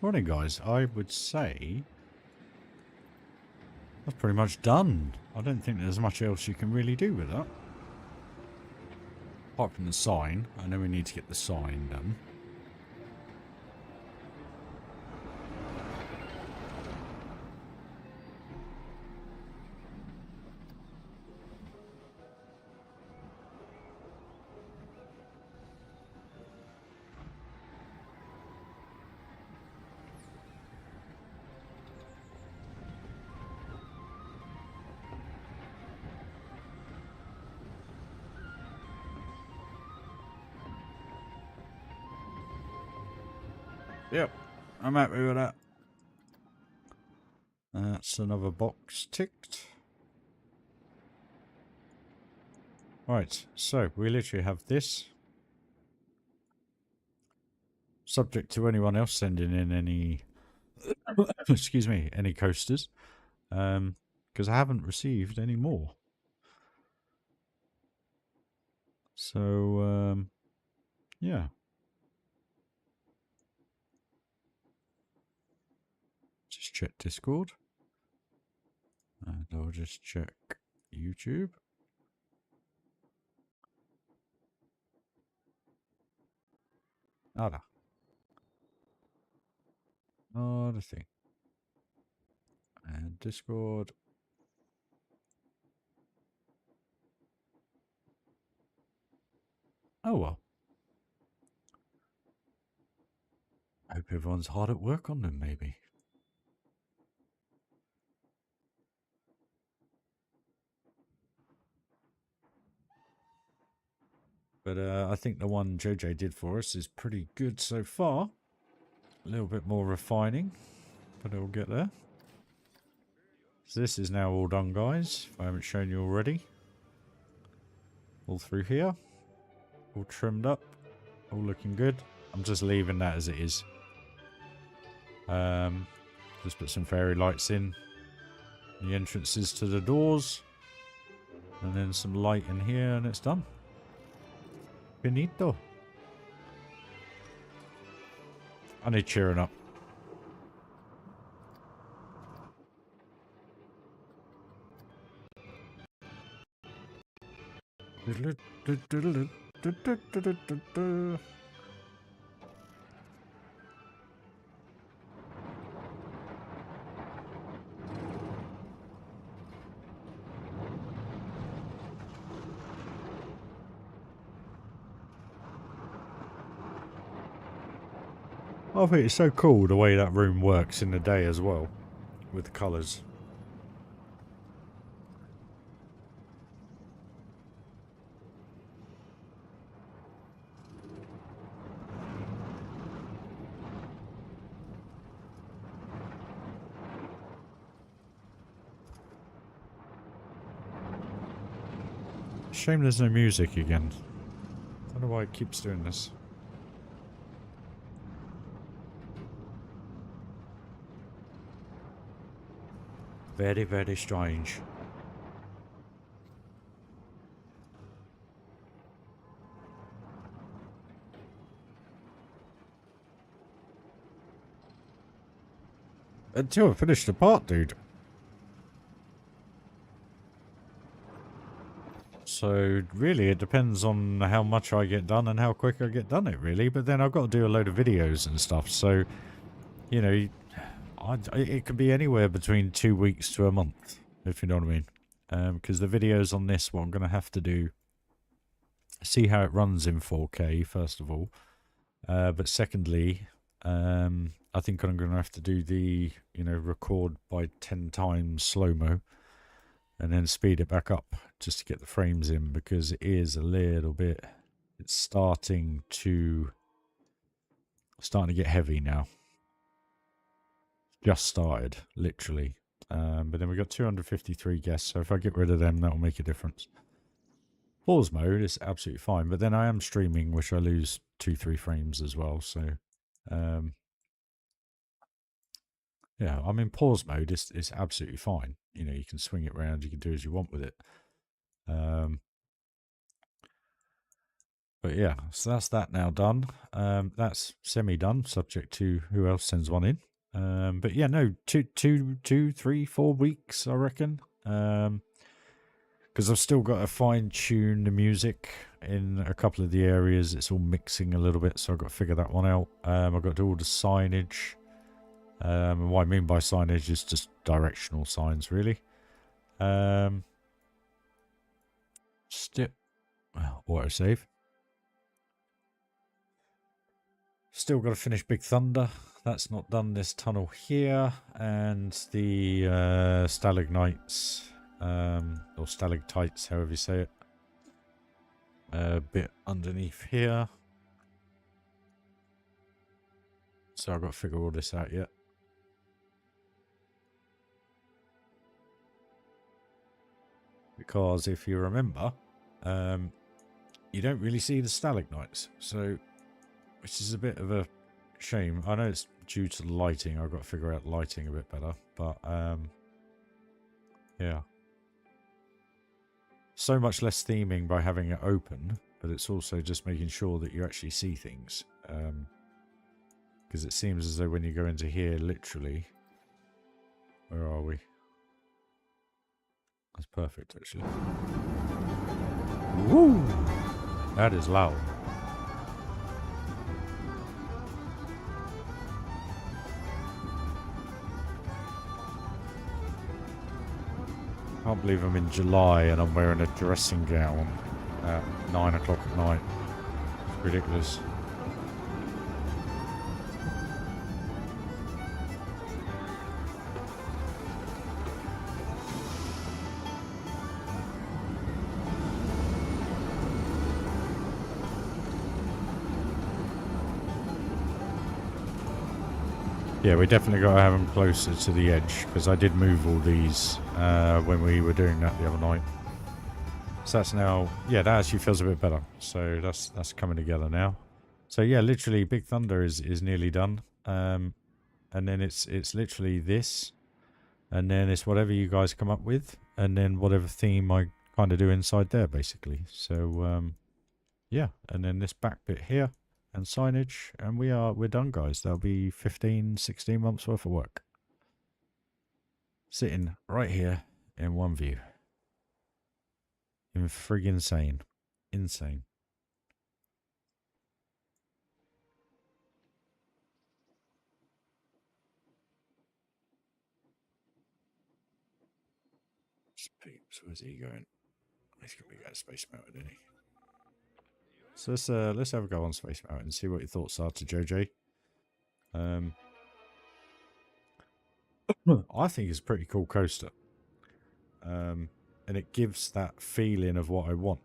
Morning, guys. I would say that's pretty much done. I don't think there's much else you can really do with that. Apart from the sign. I know we need to get the sign done. Yep, I'm happy with that. That's another box ticked. Right, so we literally have this. Subject to anyone else sending in any, excuse me, any coasters. Because I haven't received any more. So, yeah. Just check Discord. And I'll just check YouTube. Nada. Not a thing. And Discord. Oh well. I hope everyone's hard at work on them, maybe. But I think the one JJ did for us is pretty good so far. A little bit more refining, but it'll get there. So this is now all done, guys, if I haven't shown you already. All through here. All trimmed up. All looking good. I'm just leaving that as it is. Just put some fairy lights in the entrances to the doors. And then some light in here and it's done. Finito. I need cheering up. I think it's so cool the way that room works in the day as well, with the colours. Shame there's no music again. I don't know why it keeps doing this. Very, very strange. Until I finish the part, dude. So, really, it depends on how much I get done and how quick I get done it, really. But then I've got to do a load of videos and stuff. So, you know, it could be anywhere between 2 weeks to a month, if you know what I mean. Because the videos on this, what I'm going to have to do, see how it runs in 4K, first of all. But secondly, I think I'm going to have to do the, record by 10 times slow-mo. And then speed it back up just to get the frames in, because it is a little bit, it's starting to get heavy now. Just started, literally. But then we've got 253 guests, so if I get rid of them, that will make a difference. Pause mode is absolutely fine, but then I am streaming, which I lose 2-3 frames as well, so yeah, I'm in pause mode. It's absolutely fine. You can swing it around. You can do as you want with it. But yeah, so that's that now done. That's semi-done, subject to who else sends one in. But yeah, no, 2, 3, 4 weeks, I reckon. Because I've still got to fine-tune the music in a couple of the areas. It's all mixing a little bit, so I've got to figure that one out. I've got to do all the signage. And what I mean by signage is just directional signs, really. Autosave. Still got to finish Big Thunder. That's not done. This tunnel here. And the stalagmites, or stalactites, however you say it. A bit underneath here. So I've got to figure all this out yet. Because if you remember, you don't really see the stalagmites, so which is a bit of a shame. I know it's due to the lighting. I've got to figure out lighting a bit better, but yeah, so much less theming by having it open, but it's also just making sure that you actually see things, because it seems as though when you go into here, literally, where are we? That's perfect, actually. Woo! That is loud. Can't believe I'm in July and I'm wearing a dressing gown at 9 o'clock at night. It's ridiculous. Yeah, we definitely got to have them closer to the edge, because I did move all these when we were doing that the other night. So that's now, yeah, that actually feels a bit better. So that's coming together now. So yeah, literally Big Thunder is nearly done. And then it's literally this. And then it's whatever you guys come up with. And then whatever theme I kind of do inside there, basically. So, yeah. And then this back bit here. And signage, and we're done, guys. That'll be 15, 16 months worth of work. Sitting right here in one view. Friggin' insane. Insane. Peeps, where's he going? He's gonna be going Space Mountain, isn't he? So let's have a go on Space Mountain and see what your thoughts are to JJ. I think it's a pretty cool coaster. And it gives that feeling of what I want,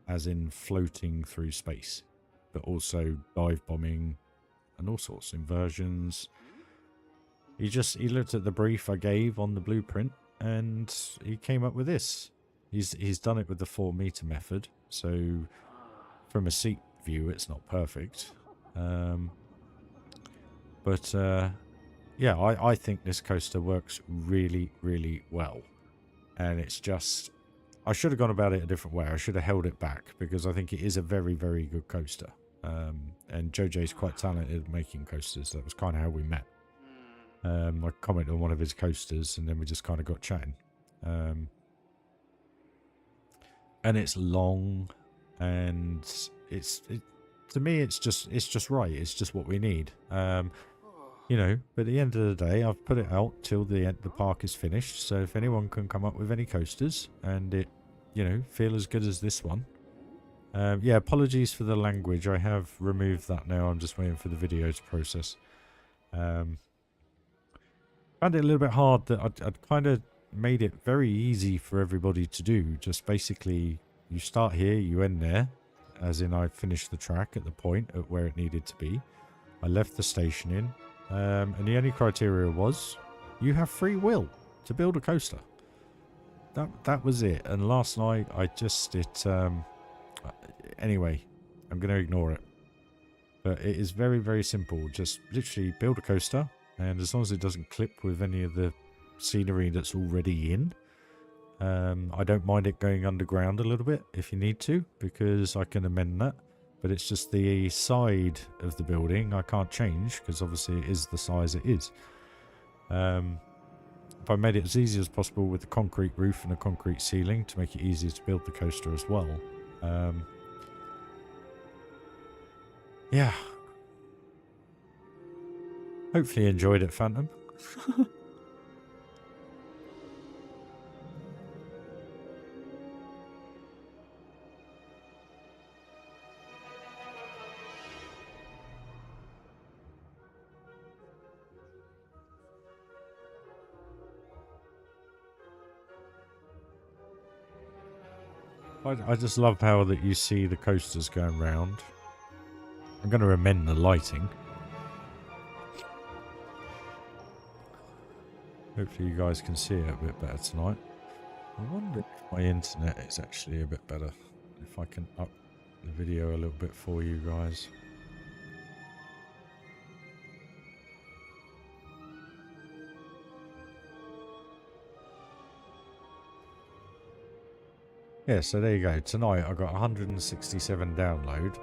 as in floating through space, but also dive bombing and all sorts, inversions. He looked at the brief I gave on the blueprint and he came up with this. He's done it with the 4 meter method, so from a seat view it's not perfect. But yeah, I think this coaster works really, really well. And it's just, I should have gone about it a different way. I should have held it back, because I think it is a very, very good coaster. And JJ's quite talented at making coasters. That was kind of how we met. I commented on one of his coasters and then we just kind of got chatting. And it's long, and to me it's just right. It's just what we need. You know, but at the end of the day, I've put it out till the park is finished. So if anyone can come up with any coasters and it, you know, feel as good as this one. Yeah, apologies for the language. I have removed that now. I'm just waiting for the video to process. Found it a little bit hard that I'd kind of made it very easy for everybody to do. Just basically, you start here, you end there. As in, I finished the track at the point at where it needed to be. I left the station in. And the only criteria was you have free will to build a coaster. That was it. And last night anyway, I'm going to ignore it. But it is very, very simple. Just literally build a coaster, and as long as it doesn't clip with any of the scenery that's already in, I don't mind it going underground a little bit if you need to, because I can amend that. But it's just the side of the building I can't change, because obviously it is the size it is. If I made it as easy as possible with the concrete roof and a concrete ceiling to make it easier to build the coaster as well. Yeah. Hopefully you enjoyed it, Phantom. I just love how that you see the coasters going round. I'm going to amend the lighting. Hopefully you guys can see it a bit better tonight. I wonder if my internet is actually a bit better. If I can up the video a little bit for you guys. Yeah, so there you go. Tonight I got 167 download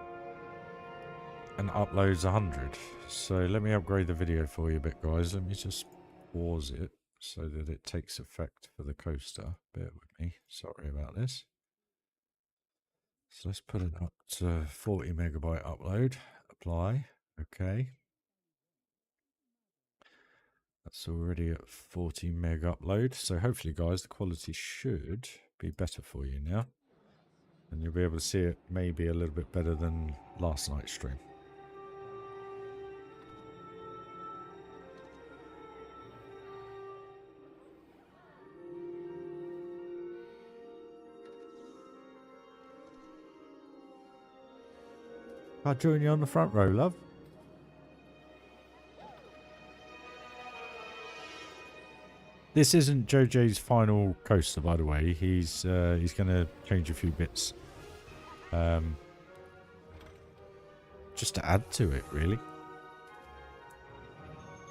and uploads 100. So let me upgrade the video for you a bit, guys. Let me just pause it so that it takes effect for the coaster. Bear with me. Sorry about this. So let's put it up to 40 megabyte upload. Apply. Okay. That's already at 40 meg upload. So hopefully, guys, the quality should be better for you now. And you'll be able to see it maybe a little bit better than last night's stream. I'll join you on the front row, love. This isn't JJ's final coaster, by the way. He's going to change a few bits, just to add to it, really.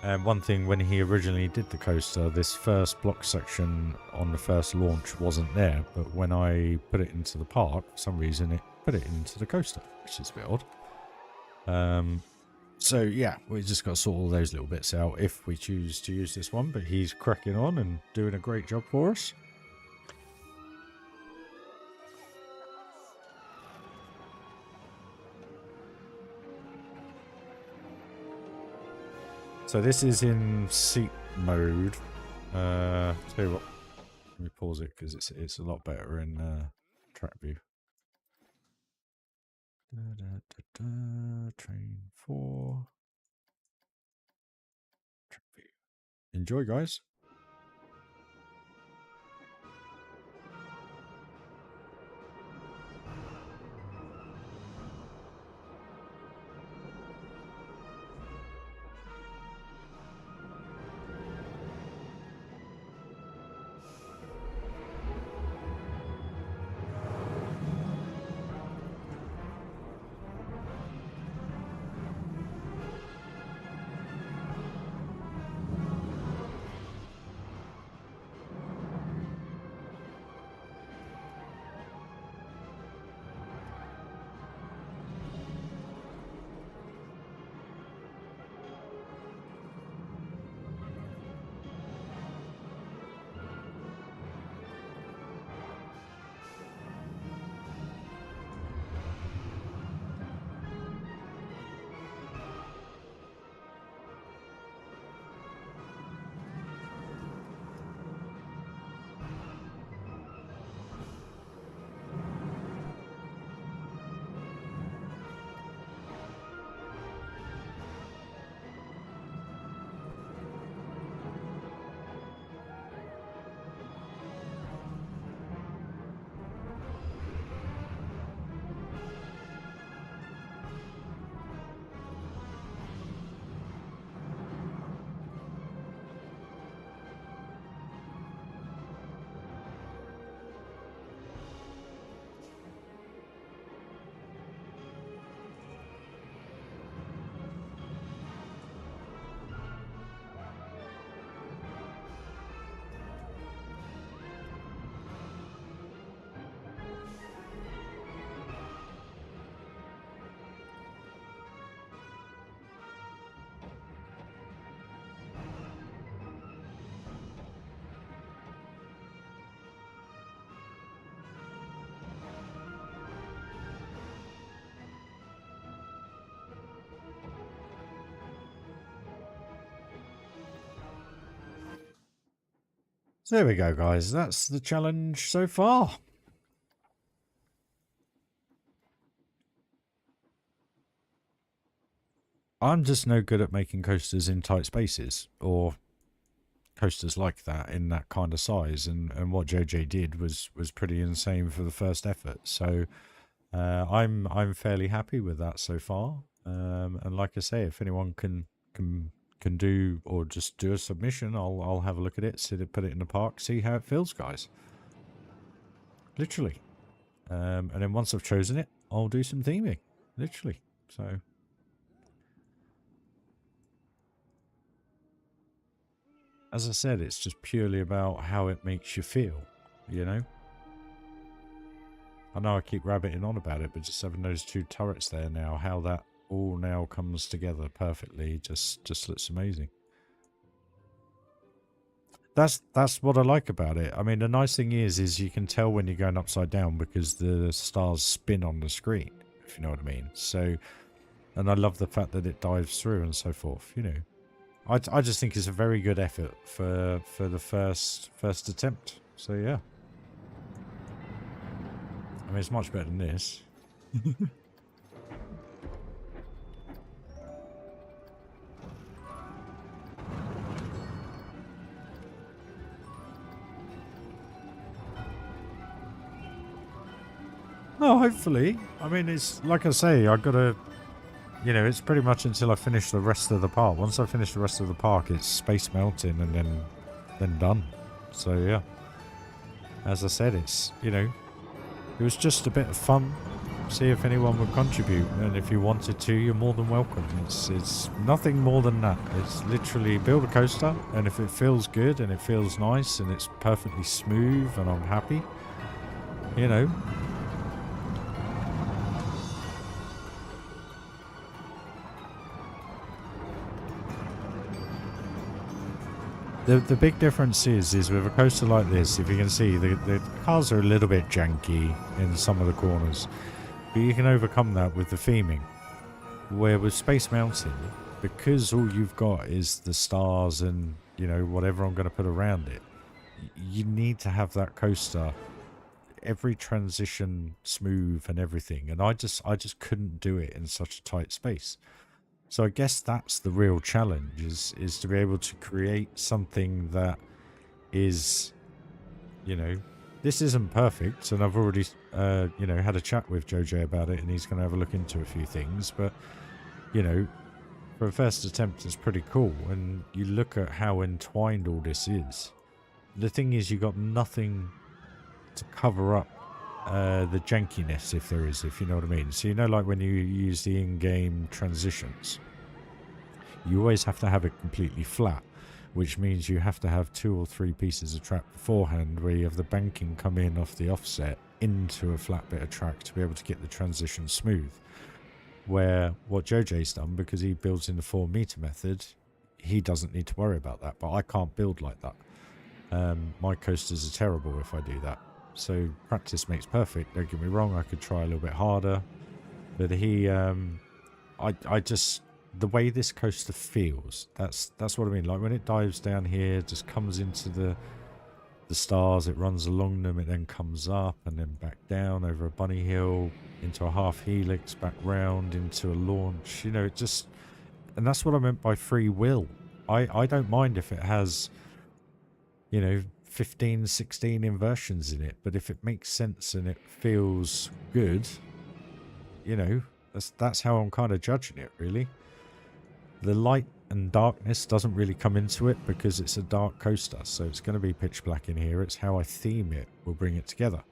And one thing, when he originally did the coaster, this first block section on the first launch wasn't there, but when I put it into the park, for some reason it put it into the coaster, which is a bit odd. So yeah, we just got to sort all those little bits out if we choose to use this one, but he's cracking on and doing a great job for us. So this is in seat mode. Tell you what, let me pause it because it's a lot better in track view. Train 4. Track view. Enjoy, guys. So there we go, guys. That's the challenge so far. I'm just no good at making coasters in tight spaces, or coasters like that in that kind of size. And what JJ did was pretty insane for the first effort. So I'm fairly happy with that so far. And like I say, if anyone can do, or just do a submission, I'll have a look at it, sit it, put it in the park, see how it feels, guys. Literally. And then once I've chosen it, I'll do some theming. Literally. So as I said, it's just purely about how it makes you feel, you know? I know I keep rabbiting on about it, but just having those two turrets there now, how that all now comes together perfectly, just looks amazing. That's what I like about it. I mean, the nice thing is you can tell when you're going upside down because the stars spin on the screen, if you know what I mean. So, and I love the fact that it dives through and so forth, you know. I just think it's a very good effort for the first attempt. So yeah, I mean it's much better than this. No, hopefully. I mean, it's like I say, I gotta, you know, it's pretty much until I finish the rest of the park. Once I finish the rest of the park, it's Space Mountain and then done. So yeah, as I said, it's, you know, it was just a bit of fun. See if anyone would contribute, and if you wanted to, you're more than welcome. It's nothing more than that. It's literally build a coaster, and if it feels good and it feels nice and it's perfectly smooth and I'm happy, you know. The big difference is with a coaster like this, if you can see, the cars are a little bit janky in some of the corners. But you can overcome that with the theming. Where with Space Mountain, because all you've got is the stars and, you know, whatever I'm going to put around it, you need to have that coaster, every transition smooth and everything. And I just couldn't do it in such a tight space. So I guess that's the real challenge, is to be able to create something that is, you know, this isn't perfect, and I've already, you know, had a chat with JoJ about it, and he's going to have a look into a few things, but, you know, for a first attempt, it's pretty cool, and you look at how entwined all this is. The thing is, you got nothing to cover up the jankiness, if there is, if you know what I mean. So, you know, like when you use the in-game transitions, you always have to have it completely flat, which means you have to have 2 or 3 pieces of track beforehand where you have the banking come in off the offset into a flat bit of track to be able to get the transition smooth. Where what JoJ's done, because he builds in the 4-meter method, he doesn't need to worry about that, but I can't build like that. My coasters are terrible if I do that. So practice makes perfect. Don't get me wrong, I could try a little bit harder, but he, I just, the way this coaster feels, that's what I mean. Like when it dives down here, just comes into the stars, it runs along them, it then comes up and then back down over a bunny hill into a half helix, back round into a launch. You know, it just, and that's what I meant by free will. I don't mind if it has, you know, 15, 16 inversions in it, but if it makes sense and it feels good, you know, that's how I'm kind of judging it, really. The light and darkness doesn't really come into it because it's a dark coaster, so it's going to be pitch black in here. It's how I theme it will bring it together,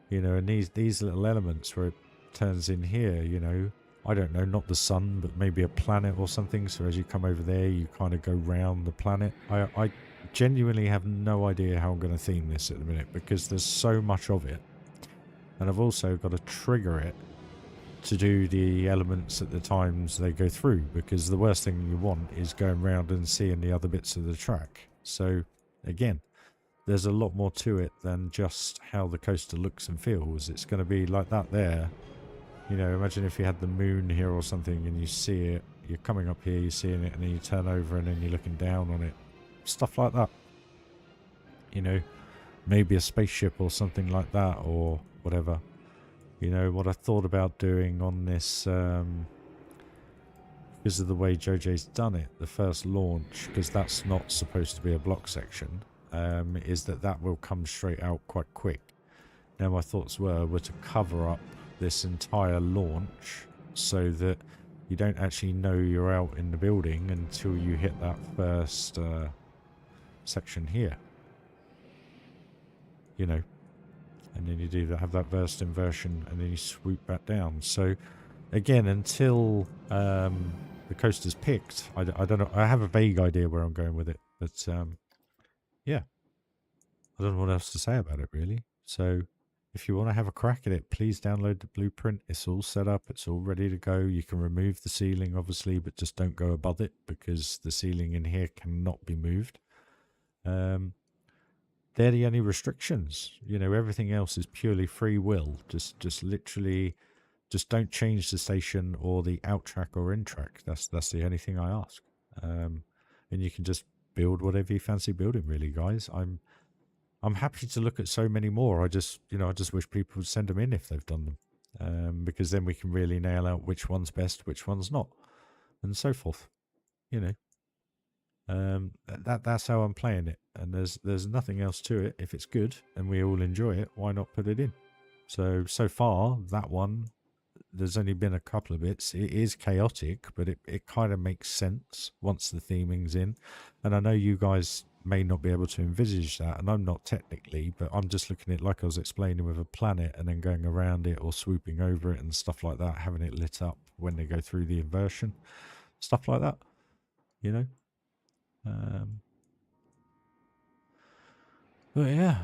you know. And these little elements where it turns in here, you know, I don't know, not the sun, but maybe a planet or something. So as you come over there, you kind of go round the planet. I genuinely have no idea how I'm going to theme this at the minute because there's so much of it, and I've also got to trigger it to do the elements at the times they go through, because the worst thing you want is going around and seeing the other bits of the track. So again, there's a lot more to it than just how the coaster looks and feels. It's going to be like that there. You know, imagine if you had the moon here or something and you see it, you're coming up here, you're seeing it, and then you turn over and then you're looking down on it. Stuff like that. You know, maybe a spaceship or something like that, or whatever. You know, what I thought about doing on this, because of the way JoJ's done it, the first launch, because that's not supposed to be a block section, is that will come straight out quite quick. Now my thoughts were to cover up this entire launch so that you don't actually know you're out in the building until you hit that first section here. You know. And then you do that, have that burst inversion, and then you swoop back down. So, again, until the coaster's picked, I don't know. I have a vague idea where I'm going with it, but yeah, I don't know what else to say about it really. So, if you want to have a crack at it, please download the blueprint. It's all set up. It's all ready to go. You can remove the ceiling, obviously, but just don't go above it because the ceiling in here cannot be moved. They're the only restrictions. You know, everything else is purely free will. Just literally, just don't change the station or the out track or in track. That's the only thing I ask. and you can just build whatever you fancy building. Really, guys, I'm happy to look at so many more. I just wish people would send them in if they've done them, because then we can really nail out which one's best, which one's not, and so forth. That's how I'm playing it, and there's nothing else to it. If it's good and we all enjoy it, why not put it in? So far, that one, there's only been a couple of bits. It is chaotic, but it kind of makes sense once the theming's in. And I know you guys may not be able to envisage that, and I'm not technically, but I'm just looking at it like I was explaining with a planet and then going around it or swooping over it and stuff like that, having it lit up when they go through the inversion. Stuff like that, But yeah.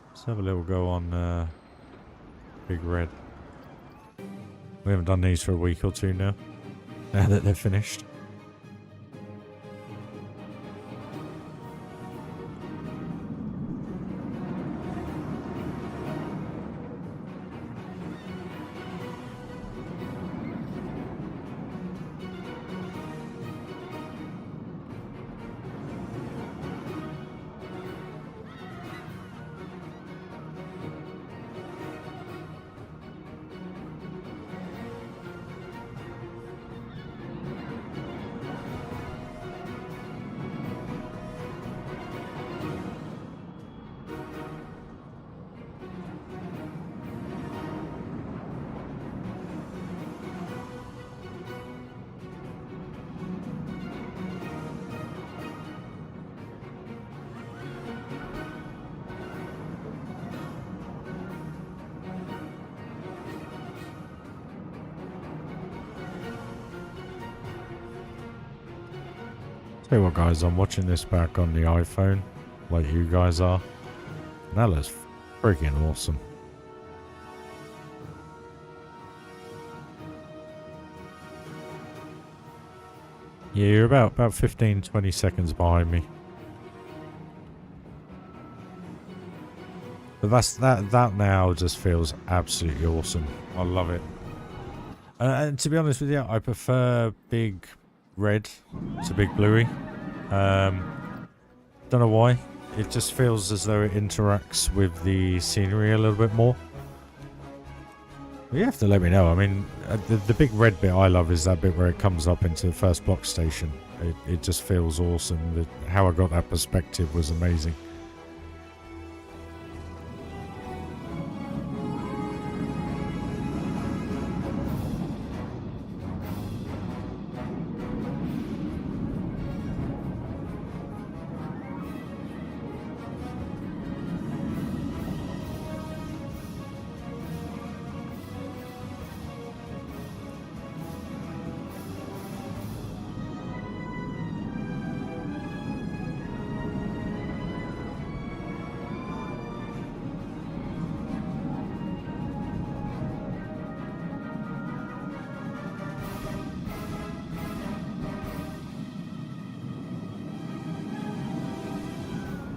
Let's have a little go on Big Red. We haven't done these for a week or two now that they're finished. Tell you what, guys, I'm watching this back on the iPhone, like you guys are. And that looks freaking awesome. Yeah, you're about 15-20 seconds behind me. But that now just feels absolutely awesome. I love it. And to be honest with you, I prefer Big Red to Big Bluey. Don't know why. It just feels as though it interacts with the scenery a little bit more. But you have to let me know. I mean, the big red bit I love is that bit where it comes up into the first block station. It just feels awesome. How I got that perspective was amazing.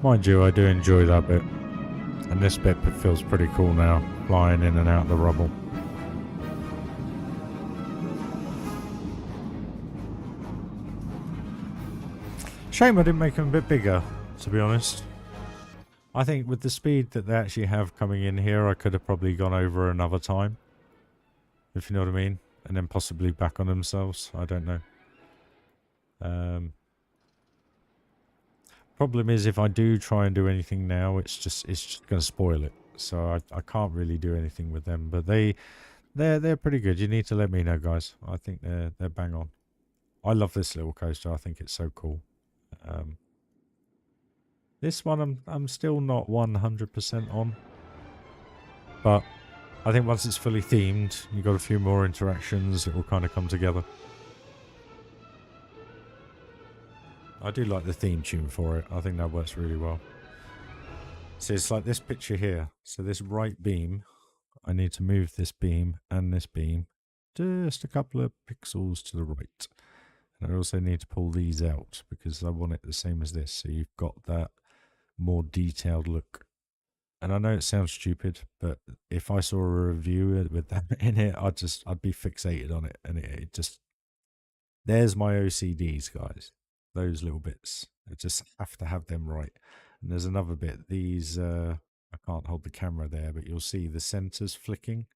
Mind you, I do enjoy that bit. And this bit feels pretty cool now, flying in and out of the rubble. Shame I didn't make them a bit bigger, to be honest. I think with the speed that they actually have coming in here, I could have probably gone over another time. If you know what I mean. And then possibly back on themselves. I don't know. Problem is, if I do try and do anything now, it's just going to spoil it. So I can't really do anything with them. But they're pretty good. You need to let me know, guys. I think they're bang on. I love this little coaster. I think it's so cool. This one I'm still not 100% on. But I think once it's fully themed, you've got a few more interactions, it will kind of come together. I do like the theme tune for it. I think that works really well. So it's like this picture here. So this right beam, I need to move this beam and this beam just a couple of pixels to the right. And I also need to pull these out because I want it the same as this. So you've got that more detailed look. And I know it sounds stupid, but if I saw a review with that in it, I'd be fixated on it. And it just, there's my OCDs, guys. Those little bits. I just have to have them right. And there's another bit. These, I can't hold the camera there, but you'll see the centers flickering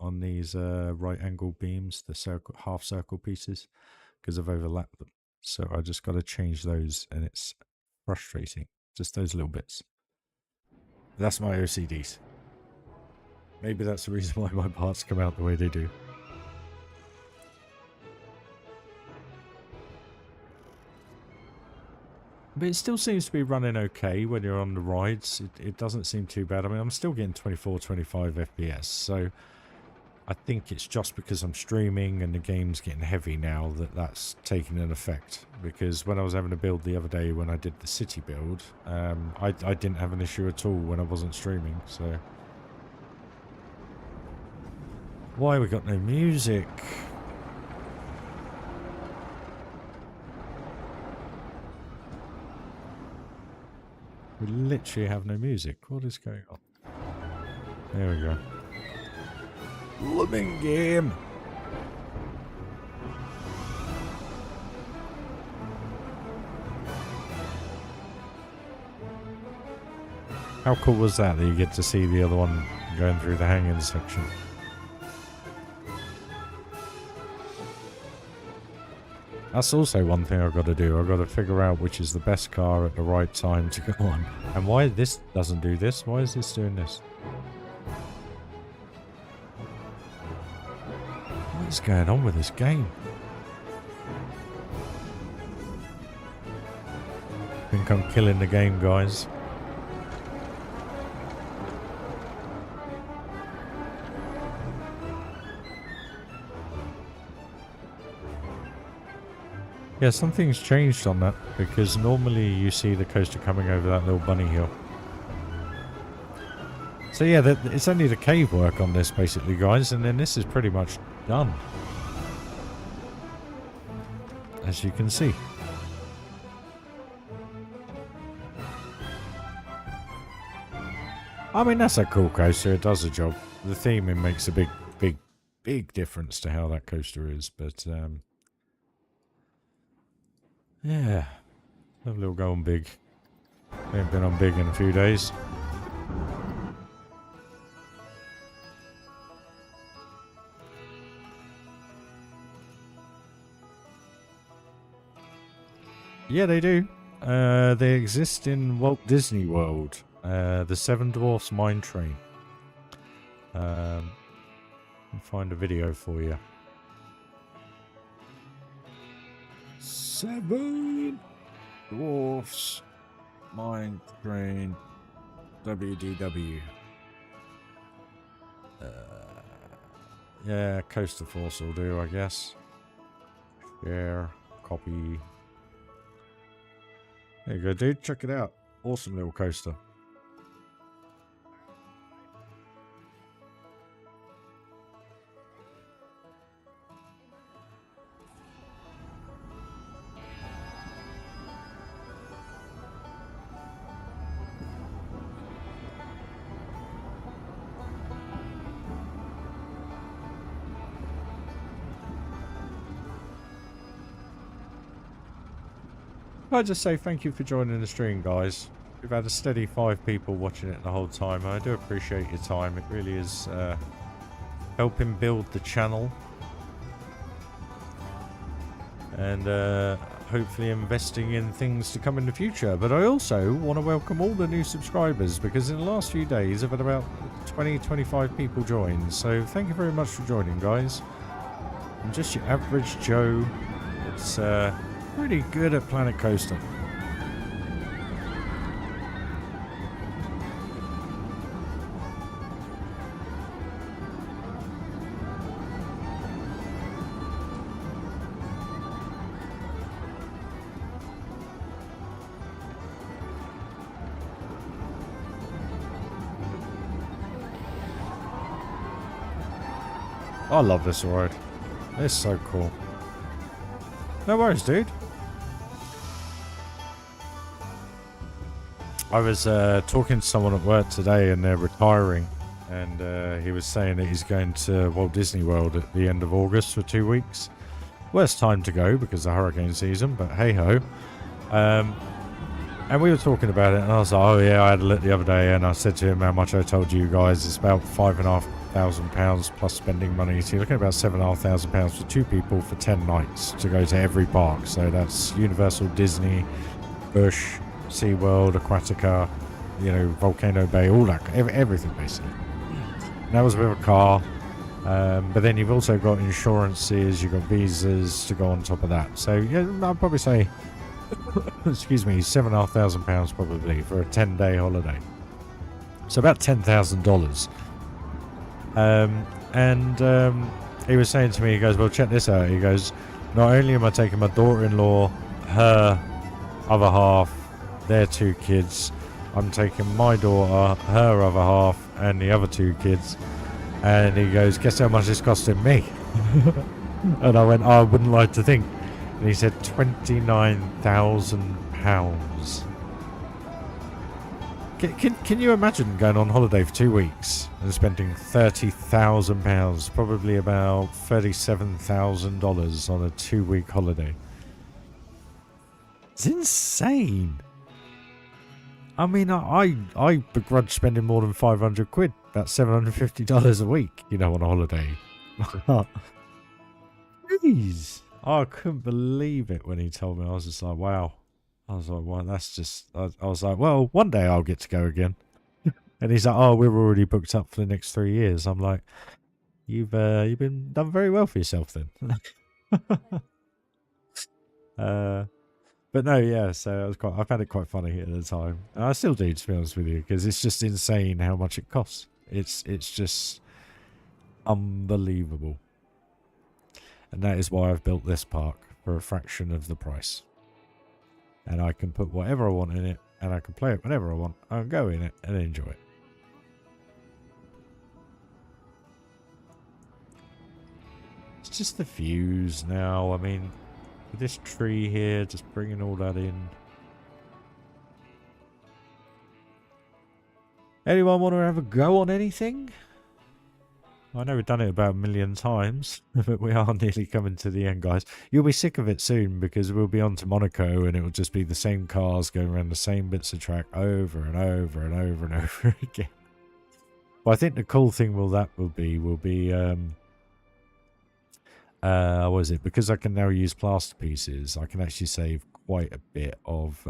on these right angle beams, the circle, half circle pieces, because I've overlapped them. So I just got to change those, and it's frustrating. Just those little bits. That's my OCDs. Maybe that's the reason why my parts come out the way they do. But it still seems to be running okay when you're on the rides. It doesn't seem too bad. I mean, I'm still getting 24, 25 FPS. So I think it's just because I'm streaming and the game's getting heavy now that's taking an effect. Because when I was having a build the other day when I did the city build, I didn't have an issue at all when I wasn't streaming. So why we got no music? We literally have no music. What is going on? There we go. Living game. How cool was that you get to see the other one going through the hanging section? That's also one thing I've got to do. I've got to figure out which is the best car at the right time to go on. And why this doesn't do this? Why is this doing this? What is going on with this game? I think I'm killing the game, guys. Yeah, something's changed on that, because normally you see the coaster coming over that little bunny hill. So yeah, it's only the cave work on this basically, guys, and then this is pretty much done. As you can see. I mean, that's a cool coaster, it does the job. The theming makes a big difference to how that coaster is, but yeah, have a little go on big. Ain't been on big in a few days. Yeah, they do. They exist in Walt Disney World. The Seven Dwarfs Mine Train. I'll find a video for you. Seven Dwarfs Mine Train WDW. Yeah, Coaster Force will do, I guess. Share, copy. There you go, dude. Check it out. Awesome little coaster. I just say thank you for joining the stream, guys. We've had a steady 5 people watching it the whole time. I do appreciate your time. It really is helping build the channel. And hopefully investing in things to come in the future. But I also want to welcome all the new subscribers, because in the last few days I've had about 20-25 people join. So thank you very much for joining, guys. I'm just your average Joe. It's pretty good at Planet Coaster. I love this ride. It's so cool. No worries, dude. I was talking to someone at work today, and they're retiring, and he was saying that he's going to Walt Disney World at the end of August for 2 weeks, Worst time to go because of hurricane season, but hey ho. And we were talking about it, and I was like, oh yeah, I had a look the other day, and I said to him how much I told you guys. It's about £5,500 plus spending money. So you're looking at about £7,500 for 2 people for 10 nights to go to every park. So that's Universal, Disney, Busch, SeaWorld, Aquatica, you know, Volcano Bay, all that, everything basically. And that was with a car. But then you've also got insurances, you've got visas to go on top of that. So yeah, I'd probably say, excuse me, £7,500 probably for a 10-day holiday. So about $10,000. He was saying to me, he goes, well, check this out. He goes, not only am I taking my daughter-in-law, her other half, their 2 kids, I'm taking my daughter, her other half, and the other 2 kids. And he goes, guess how much it's costing me? And I went, I wouldn't like to think. And he said £29,000. Can you imagine going on holiday for 2 weeks and spending £30,000, probably about $37,000 on a 2-week holiday? It's insane. I mean, I begrudge spending more than 500 quid, about $750 a week, you know, on a holiday. Jeez. I couldn't believe it when he told me. I was just like, wow. I was like, well, that's just... I was like, well, one day I'll get to go again. And he's like, oh, we're already booked up for the next 3 years. I'm like, you've been done very well for yourself then. But no, yeah, so it was I found it quite funny at the time. And I still do, to be honest with you, because it's just insane how much it costs. It's just unbelievable. And that is why I've built this park for a fraction of the price. And I can put whatever I want in it, and I can play it whenever I want. I can go in it and enjoy it. It's just the views now. I mean, with this tree here, just bringing all that in. Anyone want to have a go on anything? I know we've done it about 1,000,000 times, but we are nearly coming to the end, guys. You'll be sick of it soon because we'll be on to Monaco and it will just be the same cars going around the same bits of track over and over and over and over again. Well, I think the cool thing will be what is it? Because I can now use plaster pieces, I can actually save quite a bit of,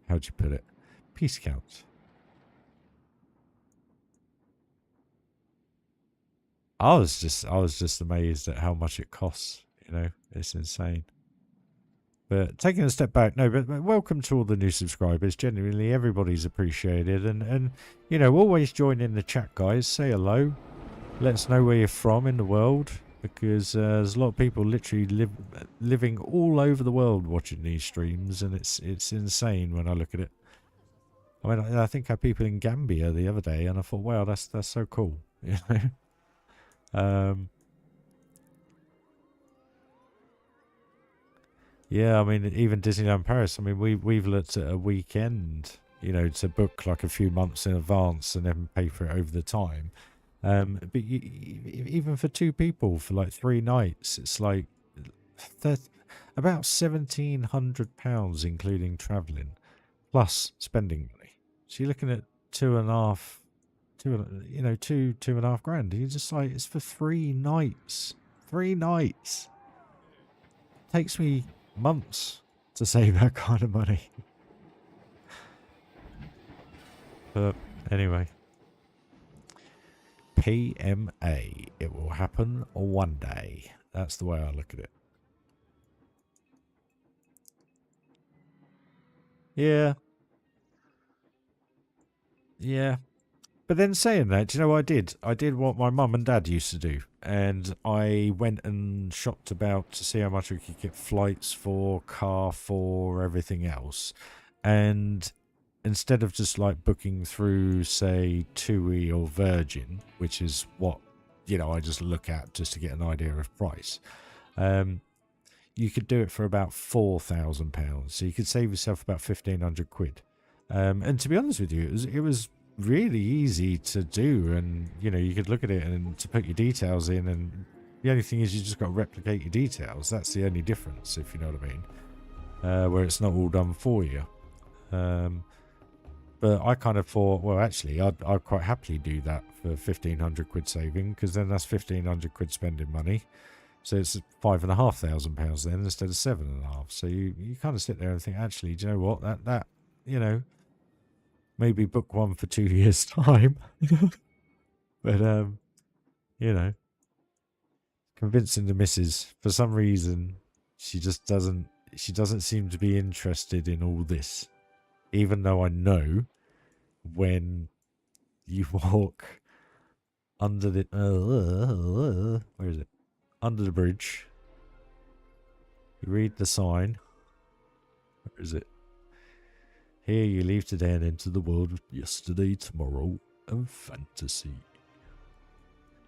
how'd you put it? Piece count. I was just amazed at how much it costs, you know, it's insane. But taking a step back, no, but welcome to all the new subscribers. Genuinely, everybody's appreciated. And you know, always join in the chat, guys. Say hello. Let us know where you're from in the world. Because there's a lot of people literally living all over the world watching these streams. And it's insane when I look at it. I mean, I think I had people in Gambia the other day. And I thought, wow, that's so cool. You know? Yeah, I mean, even Disneyland Paris, I mean, we've looked at a weekend, you know, to book like a few months in advance and then pay for it over the time. But even for 2 people for like 3 nights, it's like about £1,700 including travelling plus spending money. So you're looking at 2.5 grand. You're just like, it's for 3 nights. 3 nights. Takes me months to save that kind of money. But anyway. PMA. It will happen one day. That's the way I look at it. Yeah. Yeah. But then saying that, do you know what I did? I did what my mum and dad used to do. And I went and shopped about to see how much we could get flights for, car for, everything else. And instead of just like booking through, say, TUI or Virgin, which is what, you know, I just look at just to get an idea of price, you could do it for about £4,000. So you could save yourself about 1,500 quid. And to be honest with you, it was really easy to do, and you know, you could look at it and to put your details in, and The only thing is you just got to replicate your details. That's the only difference, if you know what I mean. Where it's not all done for you. But I kind of thought, well, actually, I'd quite happily do that for 1,500 quid saving, because then that's 1,500 quid spending money. So it's £5,500 then instead of 7.5. So you kind of sit there and think, actually, do you know what? That you know, maybe book one for 2 years' time. But you know, convincing the missus, for some reason, she doesn't seem to be interested in all this. Even though I know when you walk under the where is it? Under the bridge. You read the sign. Where is it? Here you leave today and enter the world of yesterday, tomorrow, and fantasy.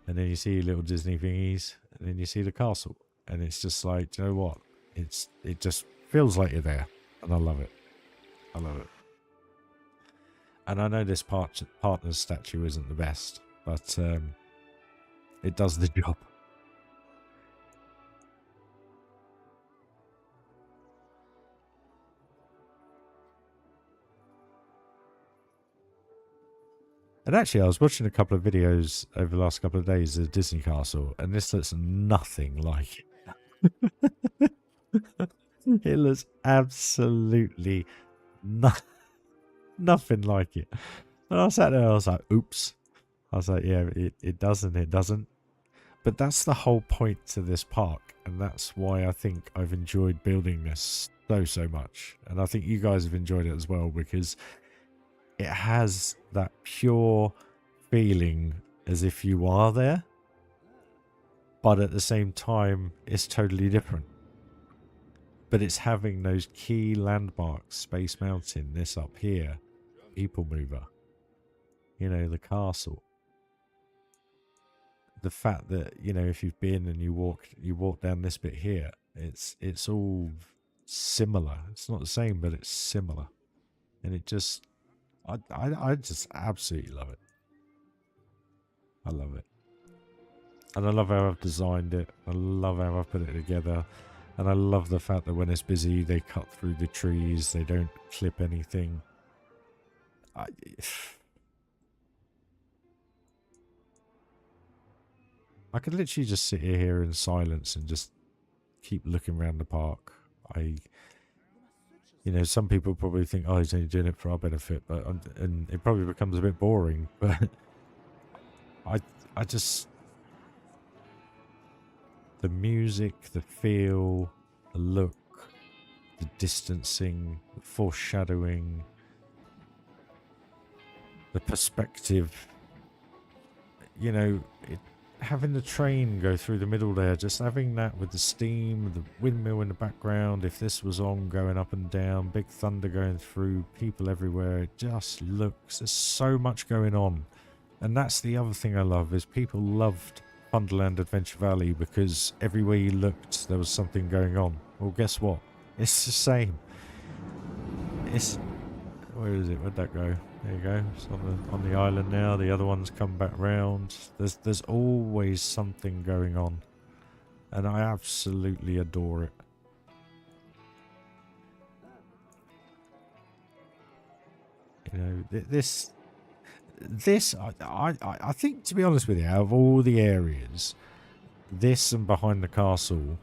And then you see little Disney thingies, and then you see the castle. And it's just like, do you know what? It just feels like you're there. And I love it. I love it. And I know this partner's statue isn't the best, but it does the job. And actually, I was watching a couple of videos over the last couple of days of Disney Castle, and this looks nothing like it. It looks absolutely nothing like it. And I sat there, I was like, oops. I was like, yeah, it doesn't. But that's the whole point to this park, and that's why I think I've enjoyed building this so much. And I think you guys have enjoyed it as well, because it has that pure feeling as if you are there, but at the same time, it's totally different. But it's having those key landmarks, Space Mountain, this up here, People Mover, you know, the castle. The fact that, you know, if you've been and you walk down this bit here, it's all similar. It's not the same, but it's similar. And it just, I just absolutely love it. I love it. And I love how I've designed it. I love how I've put it together. And I love the fact that when it's busy, they cut through the trees. They don't clip anything. I could literally just sit here in silence and just keep looking around the park. You know, some people probably think, oh, he's only doing it for our benefit, but and it probably becomes a bit boring. But I just, the music, the feel, the look, the distancing, the foreshadowing, the perspective, you know, having the train go through the middle there, just having that with the steam, the windmill in the background, if this was on, going up and down, big thunder going through, people everywhere, it just looks, there's so much going on. And that's the other thing I love, is people loved Wonderland Adventure Valley because everywhere you looked there was something going on. Well, guess what? It's the same. It's, where is it? Where'd that go? There you go. It's on the island now. The other one's come back round. There's always something going on, and I absolutely adore it. You know, this I think, to be honest with you, out of all the areas, this and behind the castle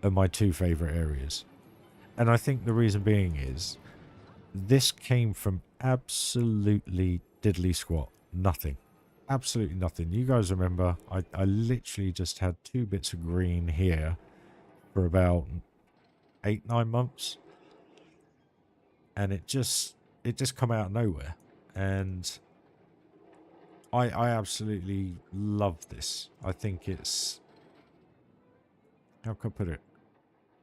are my two favourite areas. And I think the reason being is this came from absolutely diddly squat. Nothing. Absolutely nothing. You guys remember, I literally just had 2 bits of green here for about 8-9 months. And it just come out of nowhere. And I absolutely love this. I think it's, how can I put it?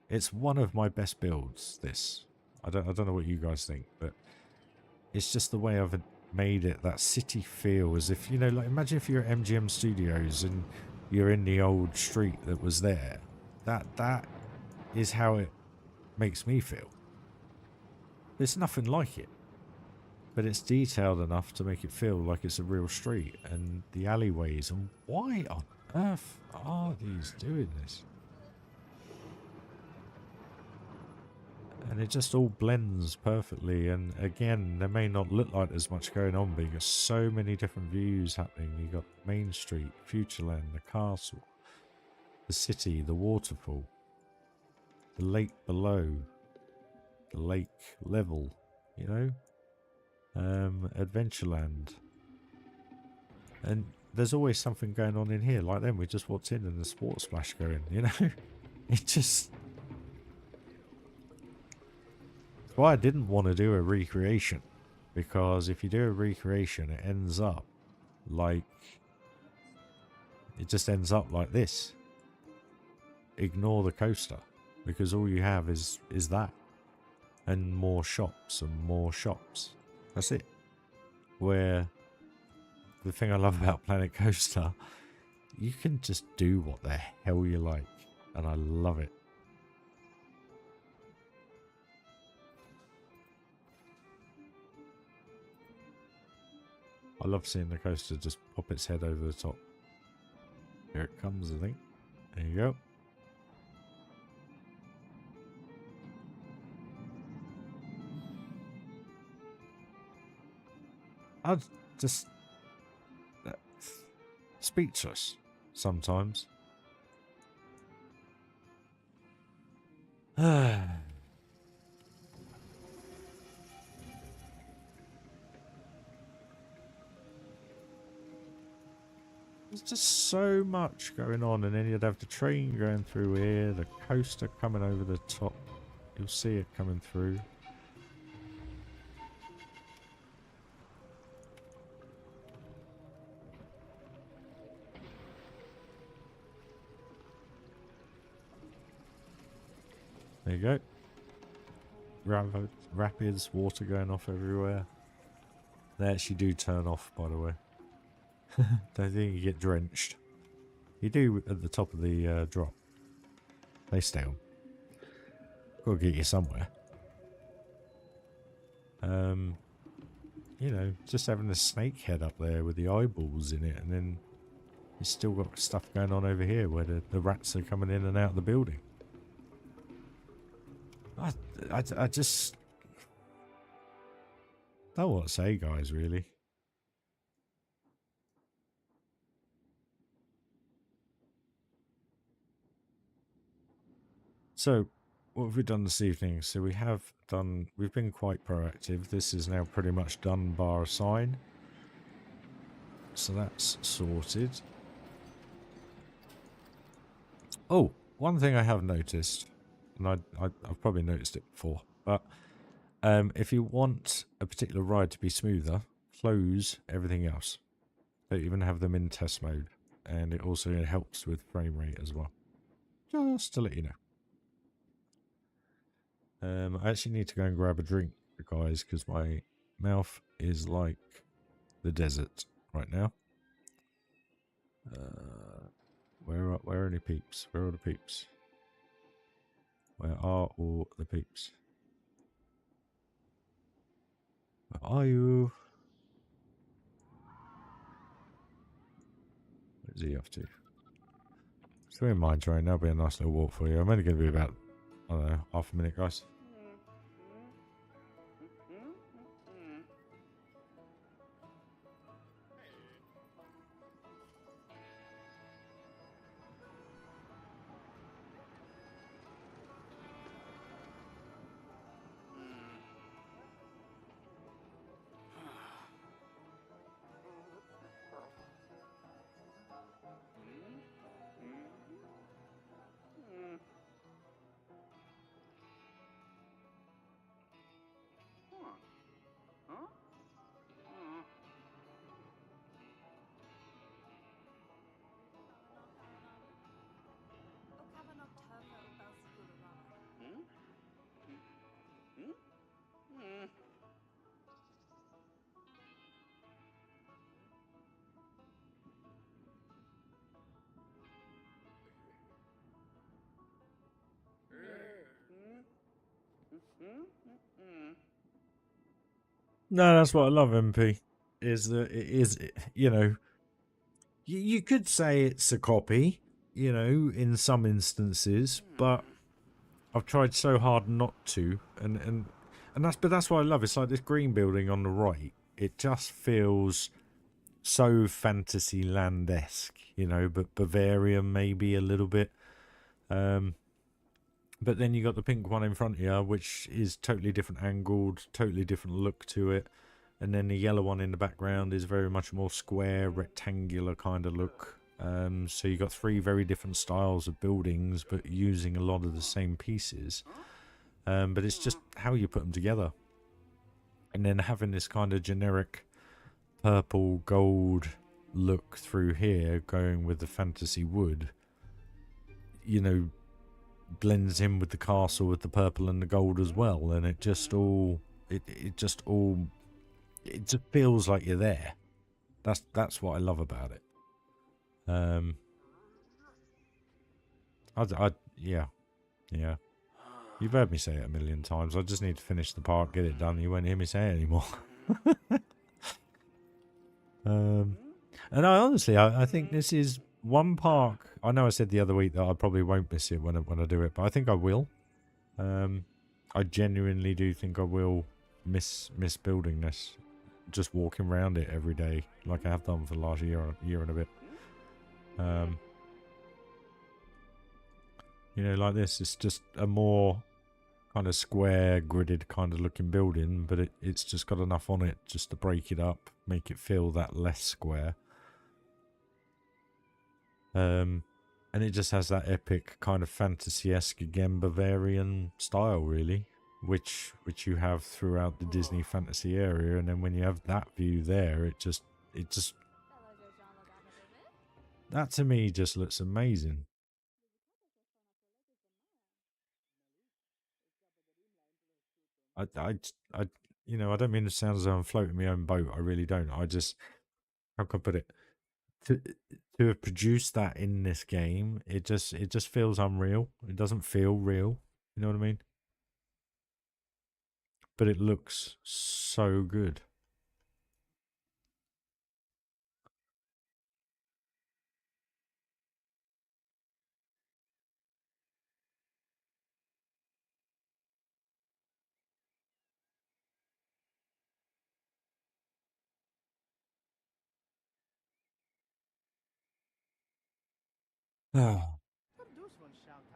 It's one of my best builds, this. I don't know what you guys think, but it's just the way I've made it, that city feel, as if, you know, like, imagine if you're at MGM Studios and you're in the old street that was there. That is how it makes me feel. There's nothing like it, but it's detailed enough to make it feel like it's a real street, and the alleyways, and why on earth are these doing this? And it just all blends perfectly. And again, there may not look like there's much going on, but you got so many different views happening. You got Main Street, Futureland, the castle, the city, the waterfall, the lake below, the lake level, you know, Adventureland. And there's always something going on in here. Like then we just walked in and the sports splash going, you know. It just... That's why I didn't want to do a recreation. Because if you do a recreation, it ends up like... It just ends up like this. Ignore the coaster. Because all you have is that. And more shops and more shops. That's it. Where... The thing I love about Planet Coaster, you can just do what the hell you like. And I love it. I love seeing the coaster just pop its head over the top. Here it comes, I think. There you go. I just... speechless sometimes. There's just so much going on, and then you'd have the train going through here, the coaster coming over the top. You'll see it coming through. There you go. Rapids, water going off everywhere. They actually do turn off, by the way. Don't think you get drenched. You do at the top of the drop. They stay on. Gotta get you somewhere. You know, just having the snake head up there with the eyeballs in it, and then you still got stuff going on over here where the rats are coming in and out of the building. I just don't know what to say, guys, really. So, what have we done this evening? So we've been quite proactive. This is now pretty much done bar a sign. So that's sorted. Oh, one thing I have noticed, and I've probably noticed it before, but if you want a particular ride to be smoother, close everything else. Don't even have them in test mode. And it also helps with frame rate as well. Just to let you know. I actually need to go and grab a drink, guys, because my mouth is like the desert right now. Where are any peeps? Where are the peeps? Where are all the peeps? Where are you? Where's he off to? So in mind, train. That'll be a nice little walk for you. I'm only going to be about, I don't know, half a minute, guys. No, that's what I love, MP. Is that it is, you know, You could say it's a copy, you know, in some instances, but I've tried so hard not to, and that's what I love. It's like this green building on the right. It just feels so Fantasyland-esque, you know, but Bavarian maybe a little bit. But then you got the pink one in front here, which is totally different angled, totally different look to it. And then the yellow one in the background is very much more square, rectangular kind of look. So you got three very different styles of buildings, but using a lot of the same pieces. But it's just how you put them together. And then having this kind of generic purple gold look through here, going with the fantasy wood, you know, blends in with the castle with the purple and the gold as well, and it just feels like you're there. That's what I love about it. Yeah. You've heard me say it a million times. I just need to finish the part, get it done. You won't hear me say it anymore. And I think this is one park. I know I said the other week that I probably won't miss it when I do it, but I think I will. I genuinely do think I will miss building this. Just walking around it every day, like I have done for the last year and a bit. You know, like this, it's just a more kind of square, gridded kind of looking building, but it's just got enough on it just to break it up, make it feel that less square. And it just has that epic kind of fantasy-esque, again, Bavarian style, really, which you have throughout the Disney fantasy area. And then when you have that view there, it just that to me just looks amazing. I you know, I don't mean to sound as though I'm floating my own boat. I really don't. I just, how can I put it? To have produced that in this game, it just feels unreal. It doesn't feel real. You know what I mean? But it looks so good. Ah,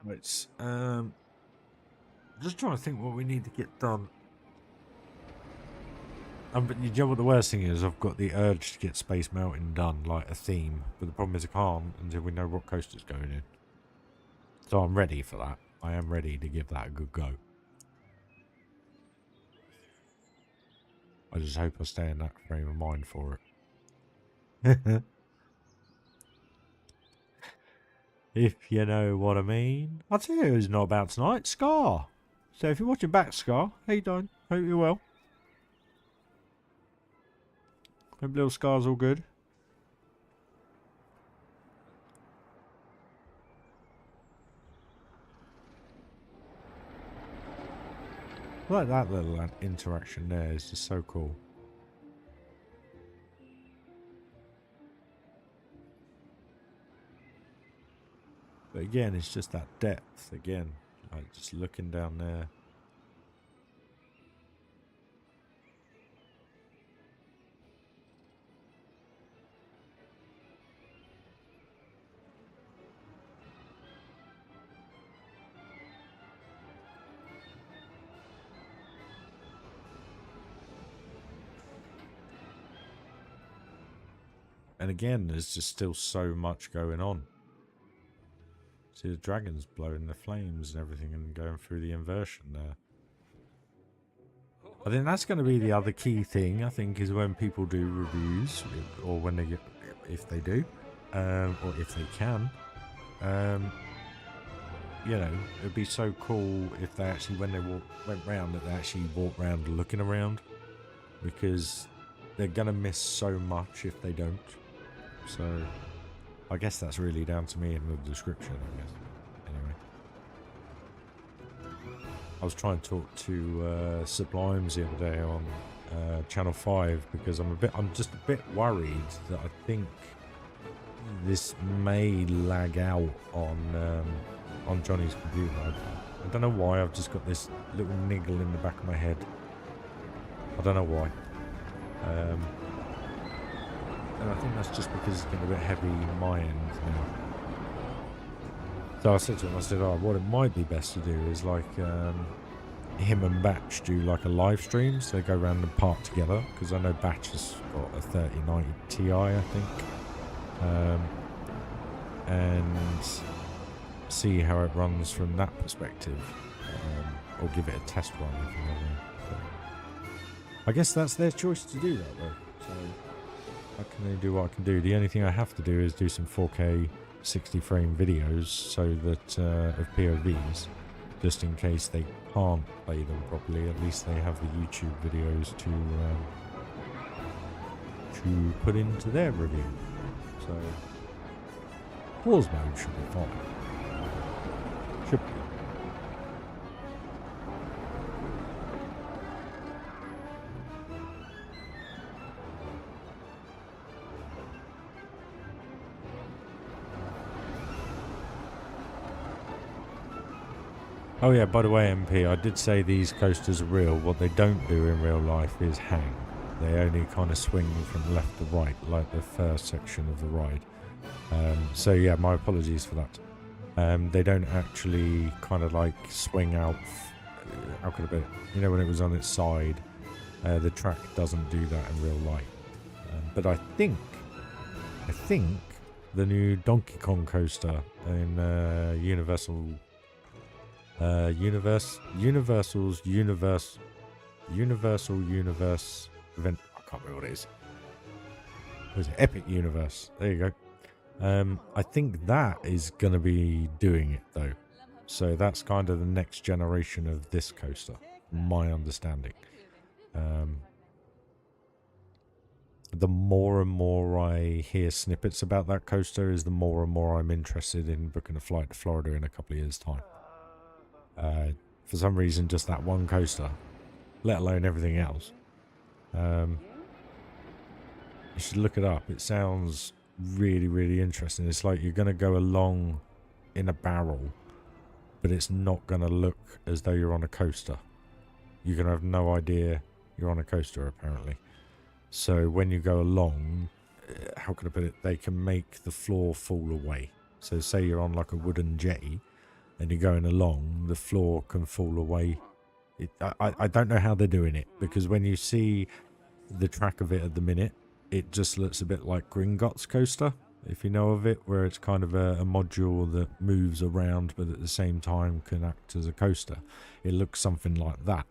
right. Just trying to think what we need to get done. But you know what the worst thing is? I've got the urge to get Space Mountain done, like a theme. But the problem is I can't until we know what coaster's going in. So I'm ready for that. I am ready to give that a good go. I just hope I stay in that frame of mind for it. If you know what I mean. I'll tell you who's not about tonight. Scar. So if you're watching back, Scar, how you doing? Hope you're well. Hope little Scar's all good. I like that little interaction there. It's just so cool. But again, it's just that depth again. Like just looking down there. And again, there's just still so much going on. See the dragons blowing the flames and everything and going through the inversion there. I think that's going to be the other key thing, I think, is when people do reviews, or when they get, if they do, or if they can. You know, it'd be so cool if they actually, when they went round, that they actually walked round looking around, because they're going to miss so much if they don't. So I guess that's really down to me in the description, I guess. Anyway. I was trying to talk to Sublimes the other day on Channel 5 because I'm just a bit worried that I think this may lag out on Johnny's computer. I don't know why. I've just got this little niggle in the back of my head. I don't know why. And I think that's just because it's getting a bit heavy in my end now. So I said to him, I said, oh, what it might be best to do is like him and Batch do like a live stream, so they go around and park together, because I know Batch has got a 3090 Ti, I think, and see how it runs from that perspective, or give it a test run if you know. So I guess that's their choice to do that though, so I can only do what I can do. The only thing I have to do is do some 4K 60 frame videos so that of POVs, just in case they can't play them properly. At least they have the YouTube videos to put into their review. So pause mode should be fine. Should be. Oh yeah, by the way, MP, I did say these coasters are real. What they don't do in real life is hang. They only kind of swing from left to right, like the first section of the ride. So yeah, my apologies for that. They don't actually kind of like swing out. How could I put it? You know, when it was on its side, the track doesn't do that in real life. But I think the new Donkey Kong coaster in Universal's Universal Universe event. I can't remember what it is. What is it? Epic Universe. There you go. I think that is going to be doing it though. So that's kind of the next generation of this coaster, my understanding. The more and more I hear snippets about that coaster is the more and more I'm interested in booking a flight to Florida in a couple of years' time. For some reason, just that one coaster, let alone everything else. You should look it up. It sounds really, really interesting. It's like you're going to go along in a barrel, but it's not going to look as though you're on a coaster. You're going to have no idea you're on a coaster, apparently. So when you go along, how can I put it? They can make the floor fall away. So say you're on like a wooden jetty, and you're going along, the floor can fall away. I don't know how they're doing it, because when you see the track of it at the minute, it just looks a bit like Gringotts coaster, if you know of it, where it's kind of a module that moves around but at the same time can act as a coaster. It looks something like that.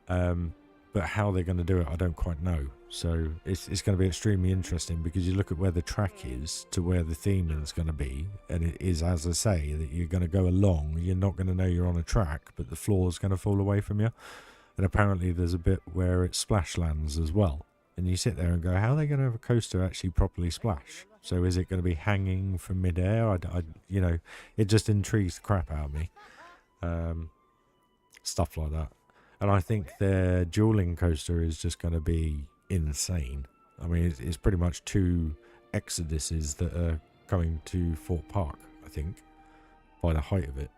But how they're going to do it, I don't quite know. So it's going to be extremely interesting, because you look at where the track is to where the theming is going to be, and it is, as I say, that you're going to go along, you're not going to know you're on a track, but the floor is going to fall away from you. And apparently there's a bit where it splash lands as well. And you sit there and go, how are they going to have a coaster actually properly splash? So is it going to be hanging from midair? You know, it just intrigues the crap out of me. Stuff like that. And I think their dueling coaster is just going to be insane. I mean, it's pretty much 2 Exoduses that are coming to Fort Park, I think, by the height of it.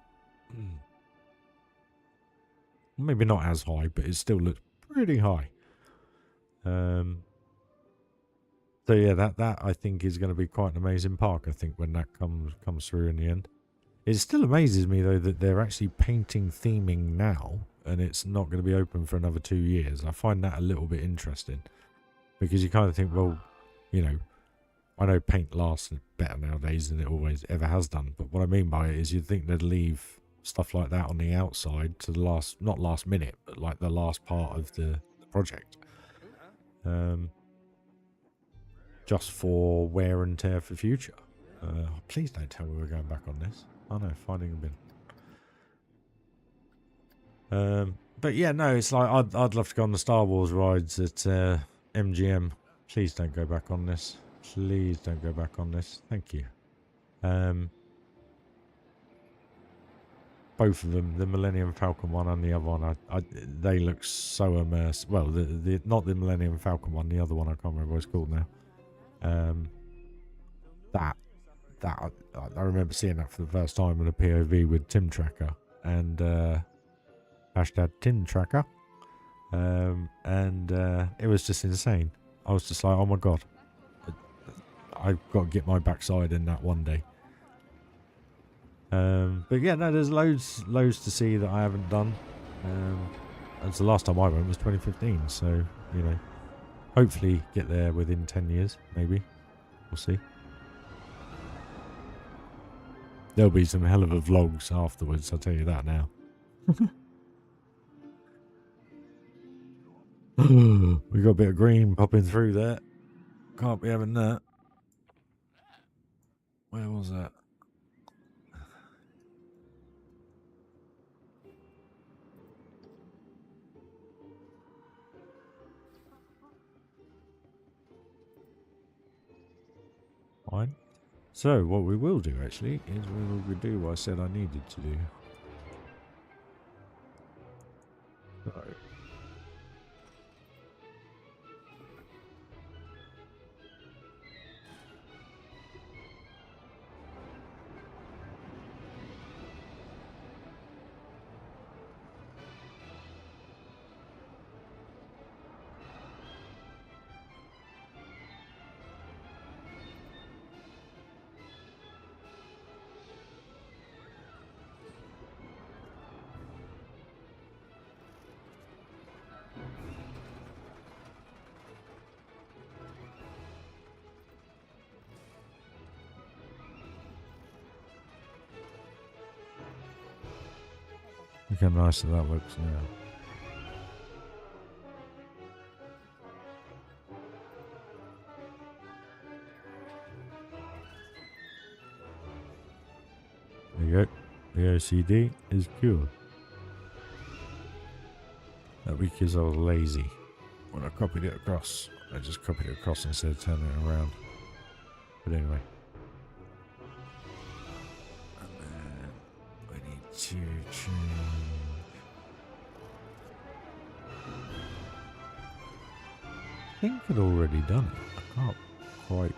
Maybe not as high, but it still looks pretty high. So yeah, that I think is going to be quite an amazing park, I think, when that comes through in the end. It still amazes me though that they're actually painting theming now, and it's not going to be open for another 2 years. I find that a little bit interesting, because you kind of think, well, you know, I know paint lasts better nowadays than it always ever has done, but what I mean by it is you'd think they'd leave stuff like that on the outside to the last, not last minute, but like the last part of the project. Just for wear and tear for future. Please don't tell me we're going back on this. Oh no, finding a bin. But yeah, no, it's like I'd love to go on the Star Wars rides at MGM. Please don't go back on this. Please don't go back on this. Thank you. Both of them, the Millennium Falcon one and the other one, they look so immersive. Well, the not the Millennium Falcon one, the other one, I can't remember what it's called now. That I remember seeing that for the first time in a POV with Tim Tracker and hashtag Tin Tracker. It was just insane. I was just like, oh my god, I've got to get my backside in that one day. But yeah, no, there's loads to see that I haven't done. And the last time I went was 2015, so you know, hopefully get there within 10 years, maybe. We'll see. There'll be some hell of a vlogs afterwards, I'll tell you that now. We got a bit of green popping through there. Can't be having that. Where was that? Fine. So what we will do actually is we will do what I said I needed to do. So. Look how nice that looks now. There you go. The OCD is cured. That week is I was lazy. When I copied it across, I just copied it across instead of turning it around. But anyway. And then we need to change. I think I'd already done it. I can't quite.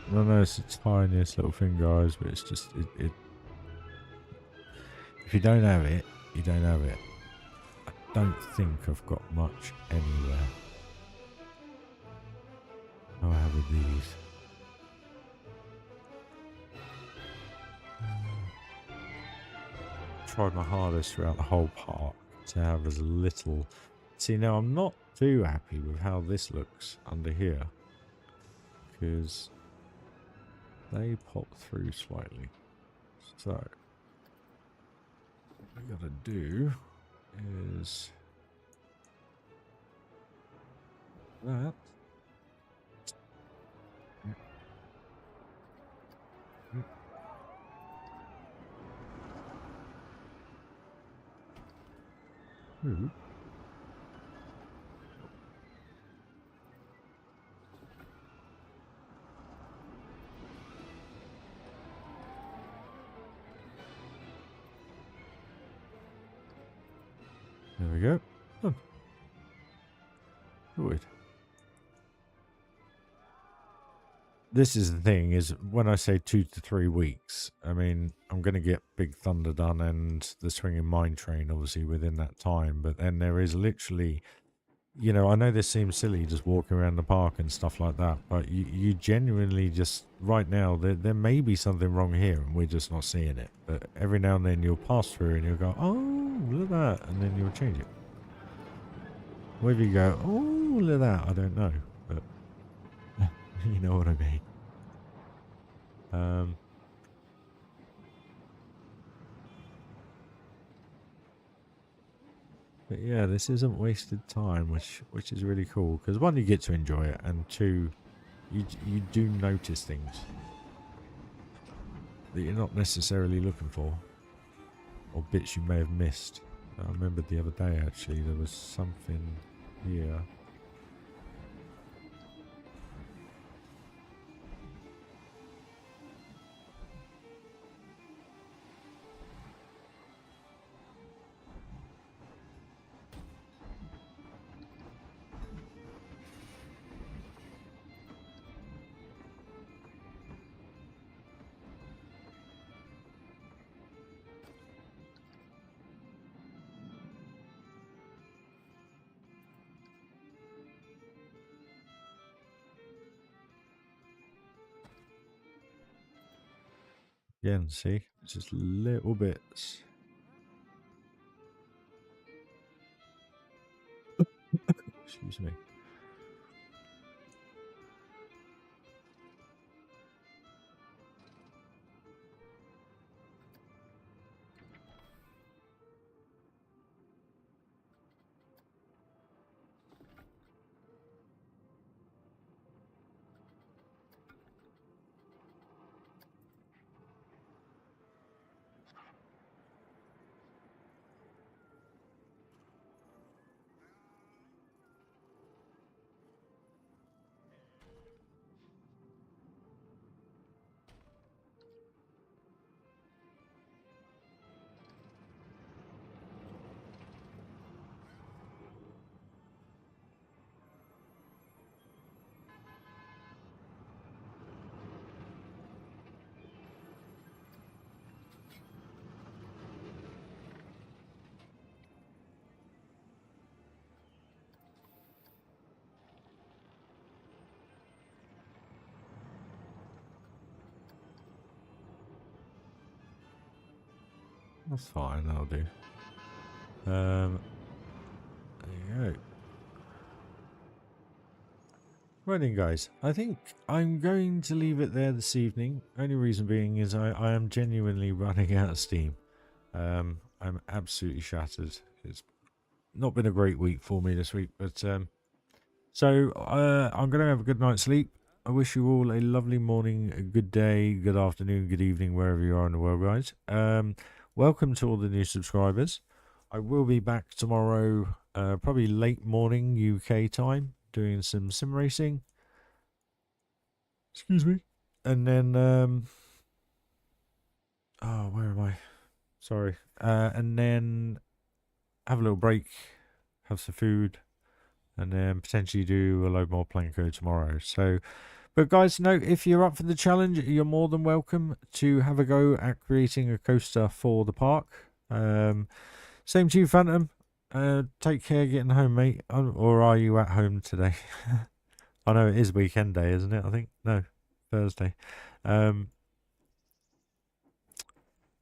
I know it's the tiniest little thing, guys, but it's just it. If you don't have it, you don't have it. I don't think I've got much anywhere. Oh, I have with these. Tried my hardest throughout the whole park to have as little. See, now I'm not too happy with how this looks under here, because they pop through slightly. So what we gotta do is that. Ooh. There we go. Done. Good. This is the thing, is when I say 2 to 3 weeks, I mean, I'm going to get Big Thunder done and the Swinging Mine Train, obviously, within that time. But then there is literally, you know, I know this seems silly just walking around the park and stuff like that, but you genuinely just, right now, there may be something wrong here and we're just not seeing it. But every now and then you'll pass through and you'll go, oh, look at that, and then you'll change it. Whether you go, oh, look at that, I don't know, but you know what I mean. But yeah, this isn't wasted time, which is really cool. Because one, you get to enjoy it, and two, you do notice things that you're not necessarily looking for, or bits you may have missed. I remembered the other day actually there was something here. Again, see, just little bits. Excuse me. That's fine, that'll do. There you go. Right then, guys, I think I'm going to leave it there this evening. Only reason being is I am genuinely running out of steam. I'm absolutely shattered. It's not been a great week for me this week, but so I'm going to have a good night's sleep. I wish you all a lovely morning, a good day, good afternoon, good evening, wherever you are in the world, guys. Welcome to all the new subscribers. I will be back tomorrow, probably late morning UK time, doing some sim racing. Excuse me. And then, oh, where am I? Sorry. And then have a little break, have some food, and then potentially do a load more Planko tomorrow. So, but guys, no, if you're up for the challenge, you're more than welcome to have a go at creating a coaster for the park. Same to you, Phantom. Take care getting home, mate. Or are you at home today? I know it is weekend day, isn't it? I think. No, Thursday. What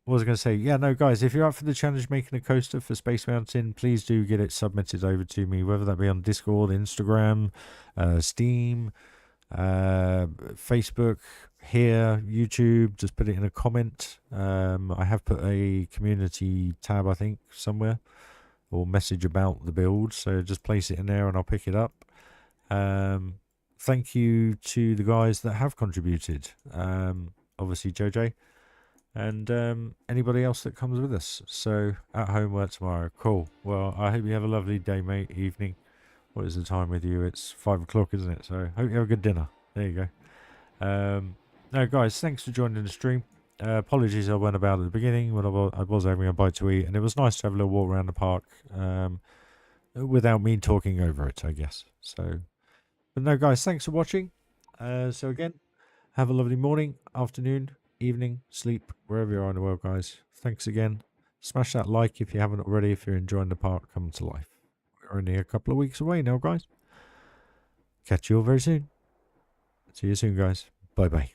was I going to say? Yeah, no, guys, if you're up for the challenge making a coaster for Space Mountain, please do get it submitted over to me, whether that be on Discord, Instagram, Steam, Facebook, here, YouTube. Just put it in a comment. I have put a community tab, I think, somewhere, or message about the build. So just place it in there and I'll pick it up. Thank you to the guys that have contributed. Obviously, JJ. And anybody else that comes with us. So at home work tomorrow. Cool. Well, I hope you have a lovely day, mate. Evening. What is the time with you? It's 5 o'clock, isn't it? So hope you have a good dinner. There you go. No, guys, thanks for joining the stream. Apologies I went about at the beginning when I was having a bite to eat, and it was nice to have a little walk around the park without me talking over it, I guess. So, but no, guys, thanks for watching. So again, have a lovely morning, afternoon, evening, sleep, wherever you are in the world, guys. Thanks again. Smash that like if you haven't already, if you're enjoying the park come to life. We're only a couple of weeks away now, guys. Catch you all very soon. See you soon, guys. Bye-bye.